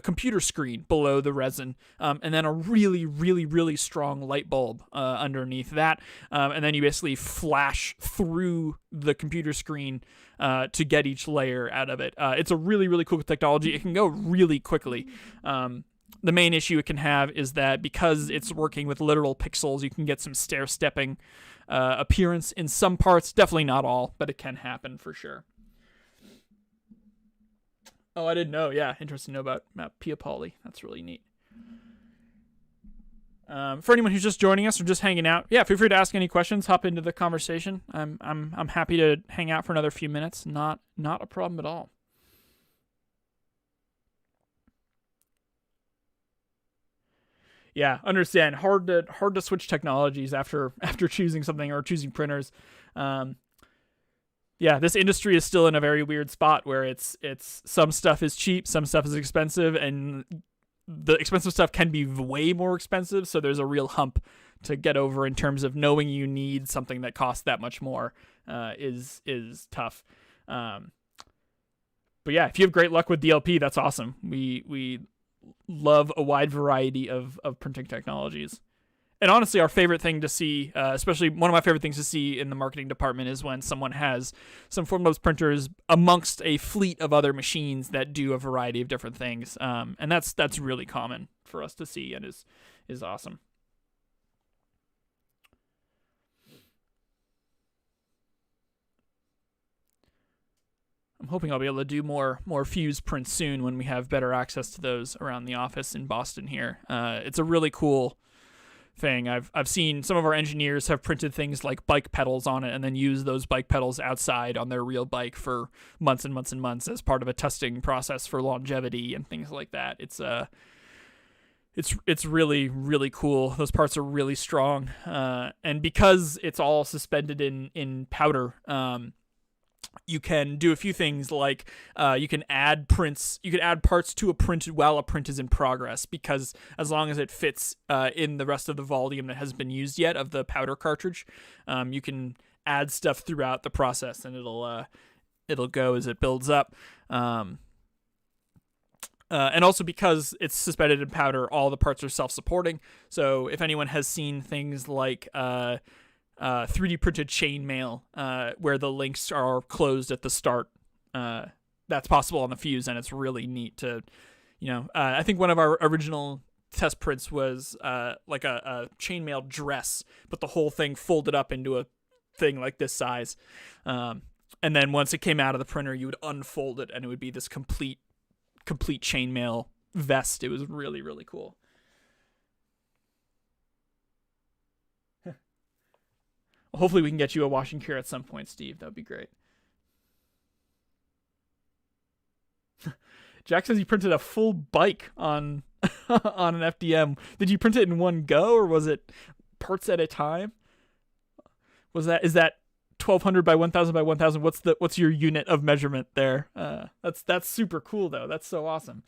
computer screen below the resin, and then a really, really, really strong light bulb underneath that. And then you basically flash through the computer screen to get each layer out of it. It's a really, really cool technology. It can go really quickly. The main issue it can have is that because it's working with literal pixels, you can get some stair-stepping appearance in some parts. Definitely not all, but it can happen for sure. Oh, I didn't know. Yeah, interesting to know about Pia Pauli. That's really neat. For anyone who's just joining us or just hanging out, yeah, feel free to ask any questions. Hop into the conversation. I'm happy to hang out for another few minutes. Not a problem at all. Yeah, understand. Hard to switch technologies after choosing something or choosing printers. Yeah, this industry is still in a very weird spot where it's some stuff is cheap, some stuff is expensive, and the expensive stuff can be way more expensive. So there's a real hump to get over in terms of knowing you need something that costs that much more is tough. But yeah, if you have great luck with DLP, that's awesome. We love a wide variety of printing technologies. And honestly, our favorite thing to see, especially one of my favorite things to see in the marketing department, is when someone has some Formlabs printers amongst a fleet of other machines that do a variety of different things. And that's really common for us to see and is awesome. I'm hoping I'll be able to do more fuse prints soon when we have better access to those around the office in Boston here. It's a really cool thing. I've seen some of our engineers have printed things like bike pedals on it and then use those bike pedals outside on their real bike for months and months and months as part of a testing process for longevity and things like that. It's really, really cool. Those parts are really strong. And because it's all suspended in powder, you can do a few things like you can add parts to a print while a print is in progress, because as long as it fits in the rest of the volume that hasn't been used yet of the powder cartridge, you can add stuff throughout the process and it'll go as it builds up. And also because it's suspended in powder, all the parts are self-supporting. So if anyone has seen things like 3D printed chainmail where the links are closed at the start, that's possible on the Fuse, and it's really neat to, I think one of our original test prints was like a chainmail dress, but the whole thing folded up into a thing like this size. And then once it came out of the printer, you would unfold it and it would be this complete chainmail vest. It was really, really cool. Hopefully we can get you a washing cure at some point, Steve. That would be great. Jack says he printed a full bike on on an FDM. Did you print it in one go, or was it parts at a time? Is that 1200 by 1000 by 1000? What's your unit of measurement there? That's super cool though. That's so awesome.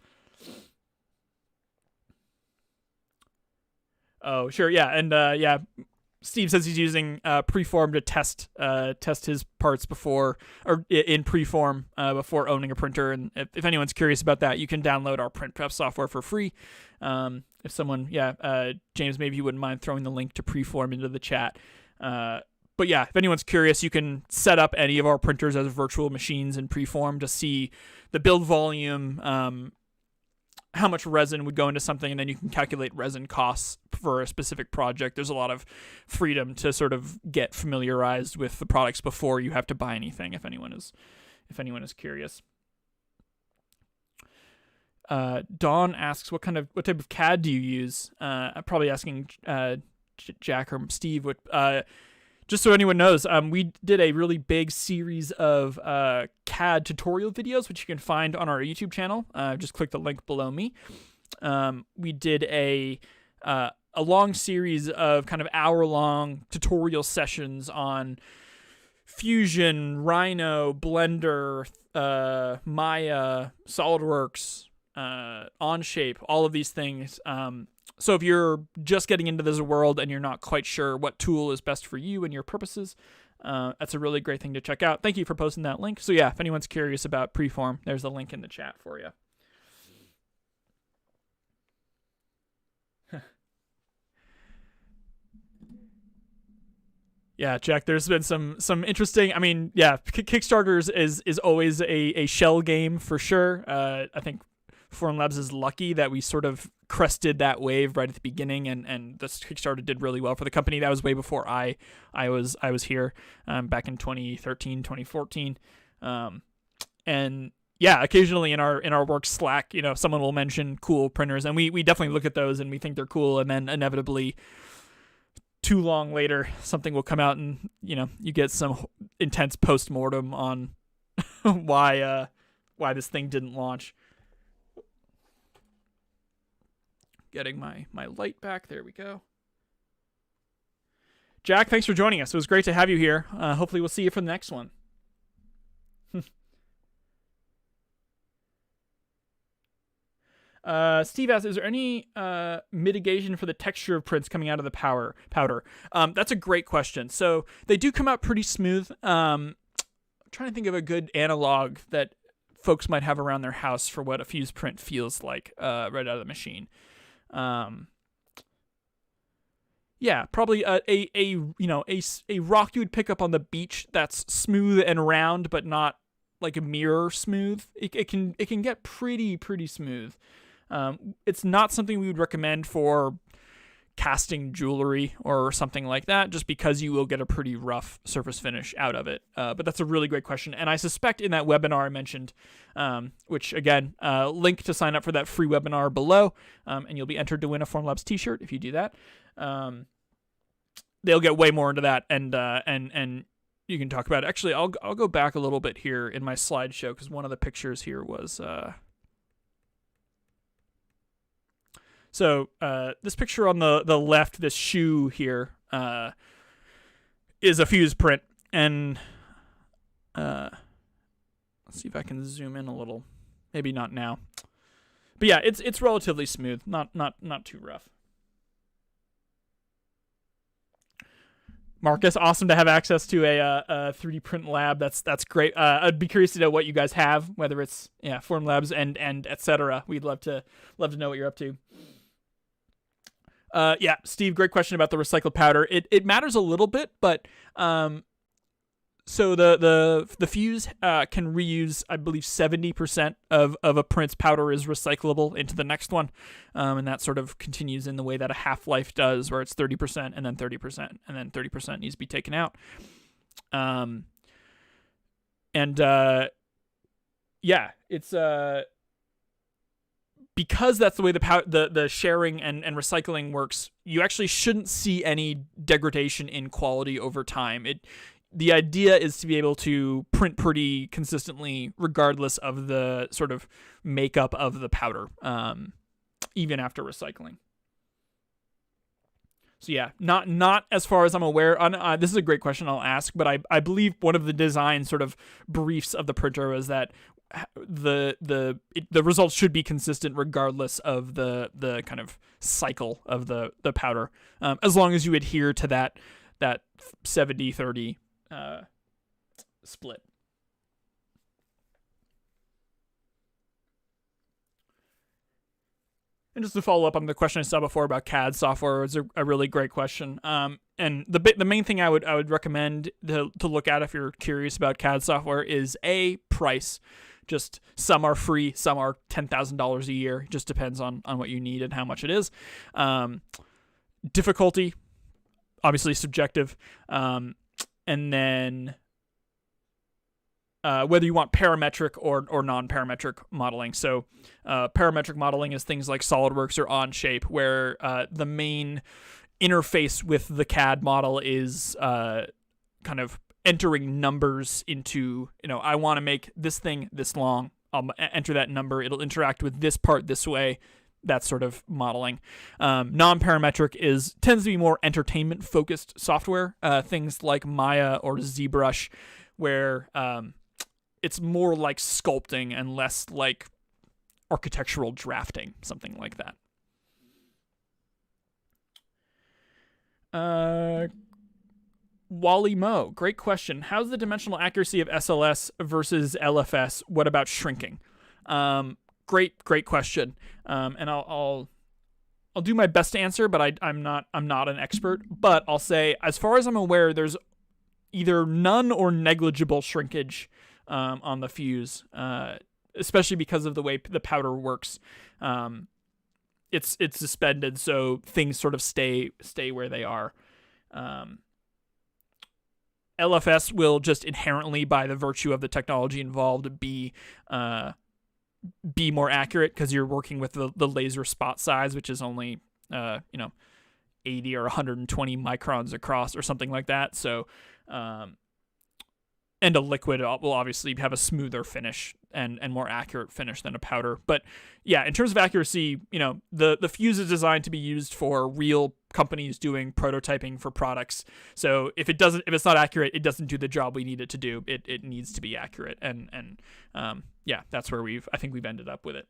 Oh, sure. Yeah. And yeah, Steve says he's using Preform to test his parts before, or in Preform before owning a printer. And if anyone's curious about that, you can download our print prep software for free. If someone, James, maybe you wouldn't mind throwing the link to Preform into the chat. But yeah, if anyone's curious, you can set up any of our printers as virtual machines in Preform to see the build volume, how much resin would go into something, and then you can calculate resin costs for a specific project. There's a lot of freedom to sort of get familiarized with the products before you have to buy anything, if anyone is curious. Dawn asks, what type of CAD do you use? I'm probably asking Jack or Steve what. Just so anyone knows, we did a really big series of CAD tutorial videos, which you can find on our YouTube channel. Just click the link below me. We did a long series of kind of hour-long tutorial sessions on Fusion, Rhino, Blender, Maya, SolidWorks, Onshape, all of these things. So if you're just getting into this world and you're not quite sure what tool is best for you and your purposes, that's a really great thing to check out. Thank you for posting that link. So yeah, if anyone's curious about Preform, there's the link in the chat for you. Yeah, Jack, there's been some interesting, I mean, yeah, Kickstarters is always a shell game for sure. I think Formlabs is lucky that we sort of crested that wave right at the beginning, and this Kickstarter did really well for the company. That was way before I was here, back in 2013, 2014. And yeah, occasionally in our work Slack, someone will mention cool printers, and we definitely look at those and we think they're cool, and then inevitably too long later something will come out and you get some intense post-mortem on why this thing didn't launch. Getting my light back. There we go. Jack, thanks for joining us. It was great to have you here. Hopefully we'll see you for the next one. Steve asks, is there any mitigation for the texture of prints coming out of the powder? That's a great question. So they do come out pretty smooth. I'm trying to think of a good analog that folks might have around their house for what a Fuse print feels like right out of the machine. Yeah, probably a rock you would pick up on the beach that's smooth and round, but not like a mirror smooth. It can get pretty smooth. It's not something we would recommend for casting jewelry or something like that, just because you will get a pretty rough surface finish out of it. But that's a really great question. And I suspect in that webinar I mentioned, which again, link to sign up for that free webinar below, and you'll be entered to win a Formlabs t-shirt if you do that. they'll get way more into that, and you can talk about it. Actually, I'll go back a little bit here in my slideshow because one of the pictures here was so this picture on the left, this shoe here, is a fuse print, and let's see if I can zoom in a little. Maybe not now, but yeah, it's relatively smooth, not too rough. Marcus, awesome to have access to a 3D print lab. That's great. I'd be curious to know what you guys have, whether it's Formlabs and etc. We'd love to know what you're up to. Steve, great question about the recycled powder. It matters a little bit, but so the fuse can reuse, I believe, 70% of a print's powder is recyclable into the next one, and that sort of continues in the way that a Half-Life does, where it's 30% and then 30% and then 30% needs to be taken out. It's because that's the way the sharing and recycling works. You actually shouldn't see any degradation in quality over time. The idea is to be able to print pretty consistently regardless of the sort of makeup of the powder, even after recycling. So yeah, not as far as I'm aware. This is a great question I'll ask, but I believe one of the design sort of briefs of the printer was that the results should be consistent regardless of the kind of cycle of the powder, as long as you adhere to that 70-30 split. And just to follow up on the question I saw before about CAD software, it's a really great question. And the main thing I would recommend to look at if you're curious about CAD software is price. Just some are free, some are $10,000 a year. It just depends on what you need and how much it is. Difficulty, obviously subjective. And then whether you want parametric or non-parametric modeling. So parametric modeling is things like SolidWorks or Onshape, where the main interface with the CAD model is kind of entering numbers into, I want to make this thing this long. I'll enter that number. It'll interact with this part this way. That sort of modeling. Non-parametric tends to be more entertainment-focused software. Things like Maya or ZBrush, where it's more like sculpting and less like architectural drafting, something like that. Wally Mo, great question. How's the dimensional accuracy of SLS versus LFS? What about shrinking? Great question. And I'll do my best to answer, but I'm not an expert. But I'll say, as far as I'm aware, there's either none or negligible shrinkage on the fuse, especially because of the way the powder works. It's suspended, so things sort of stay where they are. LFS will just inherently, by the virtue of the technology involved, be more accurate because you're working with the laser spot size, which is only 80 or 120 microns across or something like that. So and a liquid will obviously have a smoother finish and more accurate finish than a powder. But yeah, in terms of accuracy, the fuse is designed to be used for real companies doing prototyping for products. So if it's not accurate, it doesn't do the job we need it to do. It needs to be accurate. And that's where I think we've ended up with it.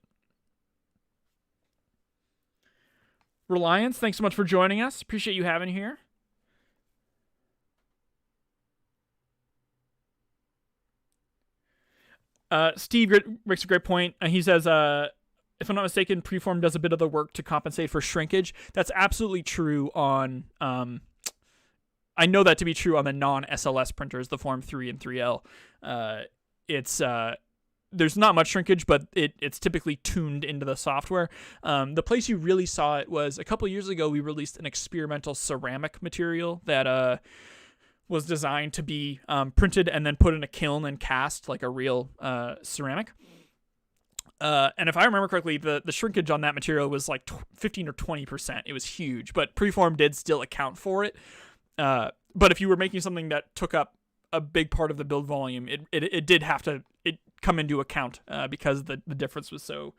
Reliance, thanks so much for joining us. Appreciate you having here. Steve makes a great point. He says, if I'm not mistaken, Preform does a bit of the work to compensate for shrinkage. That's absolutely true on, I know that to be true on the non-SLS printers, the Form 3 and 3L. There's not much shrinkage, but it's typically tuned into the software. The place you really saw it was a couple years ago. We released an experimental ceramic material that was designed to be printed and then put in a kiln and cast like a real ceramic. And if I remember correctly, the shrinkage on that material was like 15 or 20%. It was huge, but preform did still account for it. But if you were making something that took up a big part of the build volume, it did have to come into account because the difference was so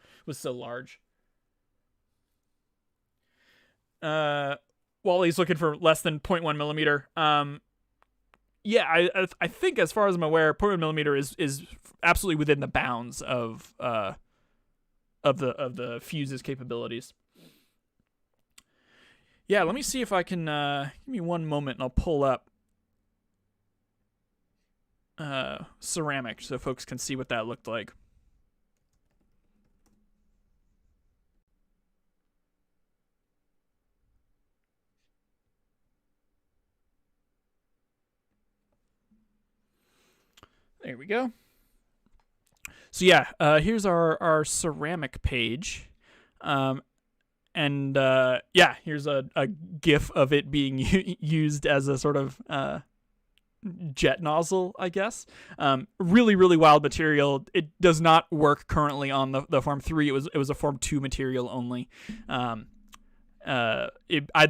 large. Wally's looking for less than 0.1 millimeter. Yeah, I think as far as I'm aware, 0.1 millimeter is absolutely within the bounds of the fuse's capabilities. Yeah, let me see if I can give me one moment and I'll pull up ceramic so folks can see what that looked like. There we go. So yeah, here's our ceramic page. And yeah, here's a GIF of it being used as a sort of jet nozzle, I guess. Really, really wild material. It does not work currently on the Form 3. It was a Form 2 material only. I'd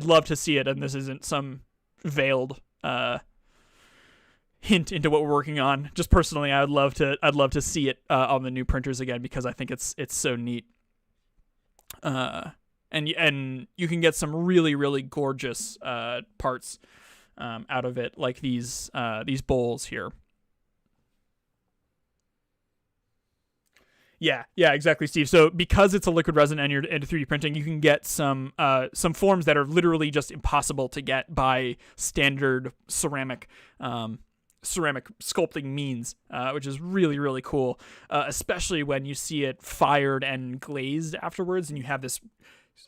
love to see it, and this isn't some veiled hint into what we're working on. Just personally, I'd love to see it on the new printers again because I think it's so neat. And you can get some really, really gorgeous parts out of it, like these bowls here. Yeah, exactly, Steve. So because it's a liquid resin and you're into 3D printing, you can get some forms that are literally just impossible to get by standard ceramic sculpting means, which is really, really cool, especially when you see it fired and glazed afterwards and you have this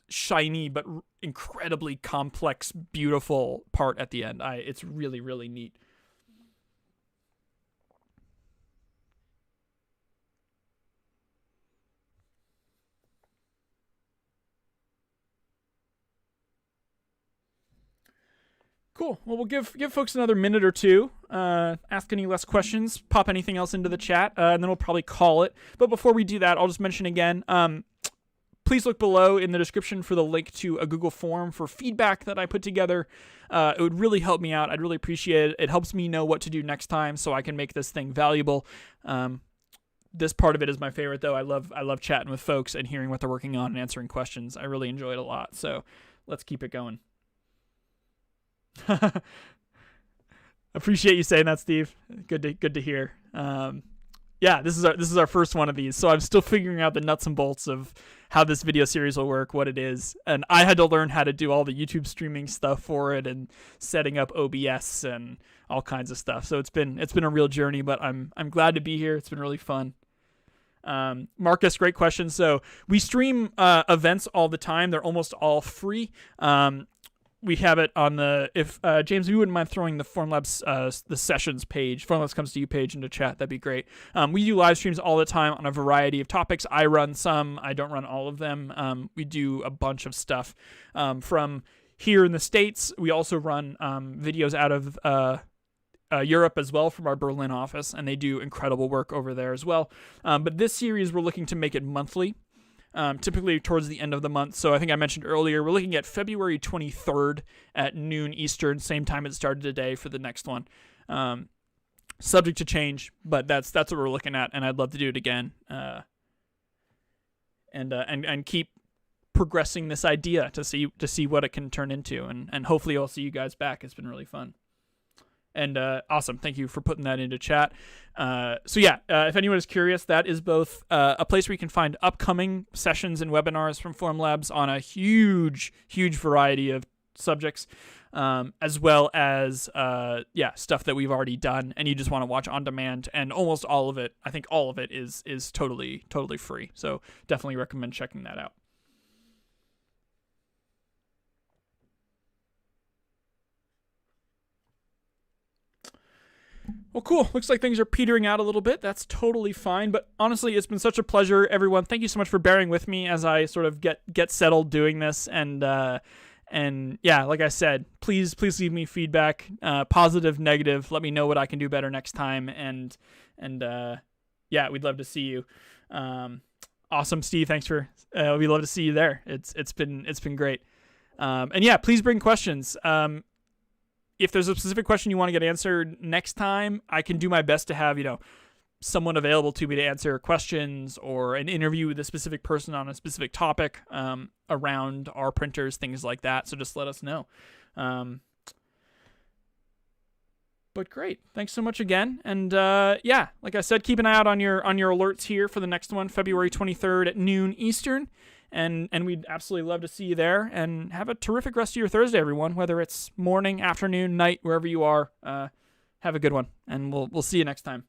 shiny but incredibly complex, beautiful part at the end. It's really, really neat. Cool. Well, we'll give folks another minute or two. Ask any less questions. Pop anything else into the chat, and then we'll probably call it. But before we do that, I'll just mention again. Please look below in the description for the link to a Google form for feedback that I put together. It would really help me out. I'd really appreciate it. It helps me know what to do next time so I can make this thing valuable. This part of it is my favorite, though. I love chatting with folks and hearing what they're working on and answering questions. I really enjoy it a lot. So let's keep it going. Appreciate you saying that, Steve. Good to hear. Yeah, this is our first one of these, so I'm still figuring out the nuts and bolts of how this video series will work, what it is, and I had to learn how to do all the YouTube streaming stuff for it and setting up OBS and all kinds of stuff. So it's been a real journey, but I'm glad to be here. It's been really fun. Marcus, great question. So we stream events all the time. They're almost all free. We have it on the, if James, if you wouldn't mind throwing the Formlabs, the sessions page, Formlabs Comes to You page into chat, that'd be great. We do live streams all the time on a variety of topics. I run some, I don't run all of them. We do a bunch of stuff from here in the States. We also run videos out of Europe as well from our Berlin office, and they do incredible work over there as well. But this series, we're looking to make it monthly. Typically towards the end of the month. So I think I mentioned earlier, we're looking at February 23rd at noon Eastern, same time it started today for the next one. Subject to change, but that's what we're looking at, and I'd love to do it again. And keep progressing this idea to see what it can turn into, and hopefully I'll see you guys back. It's been really fun. And awesome. Thank you for putting that into chat. So yeah, if anyone is curious, that is both a place where you can find upcoming sessions and webinars from Formlabs on a huge variety of subjects, as well as stuff that we've already done and you just want to watch on demand. And almost all of it, I think all of it is totally free. So definitely recommend checking that out. Well, cool. Looks like things are petering out a little bit. That's totally fine. But honestly, it's been such a pleasure, everyone. Thank you so much for bearing with me as I sort of get settled doing this. And yeah, like I said, please leave me feedback, positive, negative. Let me know what I can do better next time. And yeah, we'd love to see you. Awesome, Steve. Thanks for. We love to see you there. It's been great. And yeah, please bring questions. If there's a specific question you want to get answered next time, I can do my best to have someone available to me to answer questions or an interview with a specific person on a specific topic around our printers, things like that. So just let us know. But great. Thanks so much again. And yeah, like I said, keep an eye out on your alerts here for the next one, February 23rd at noon Eastern. And we'd absolutely love to see you there. And have a terrific rest of your Thursday, everyone, whether it's morning, afternoon, night, wherever you are. Have a good one. And we'll see you next time.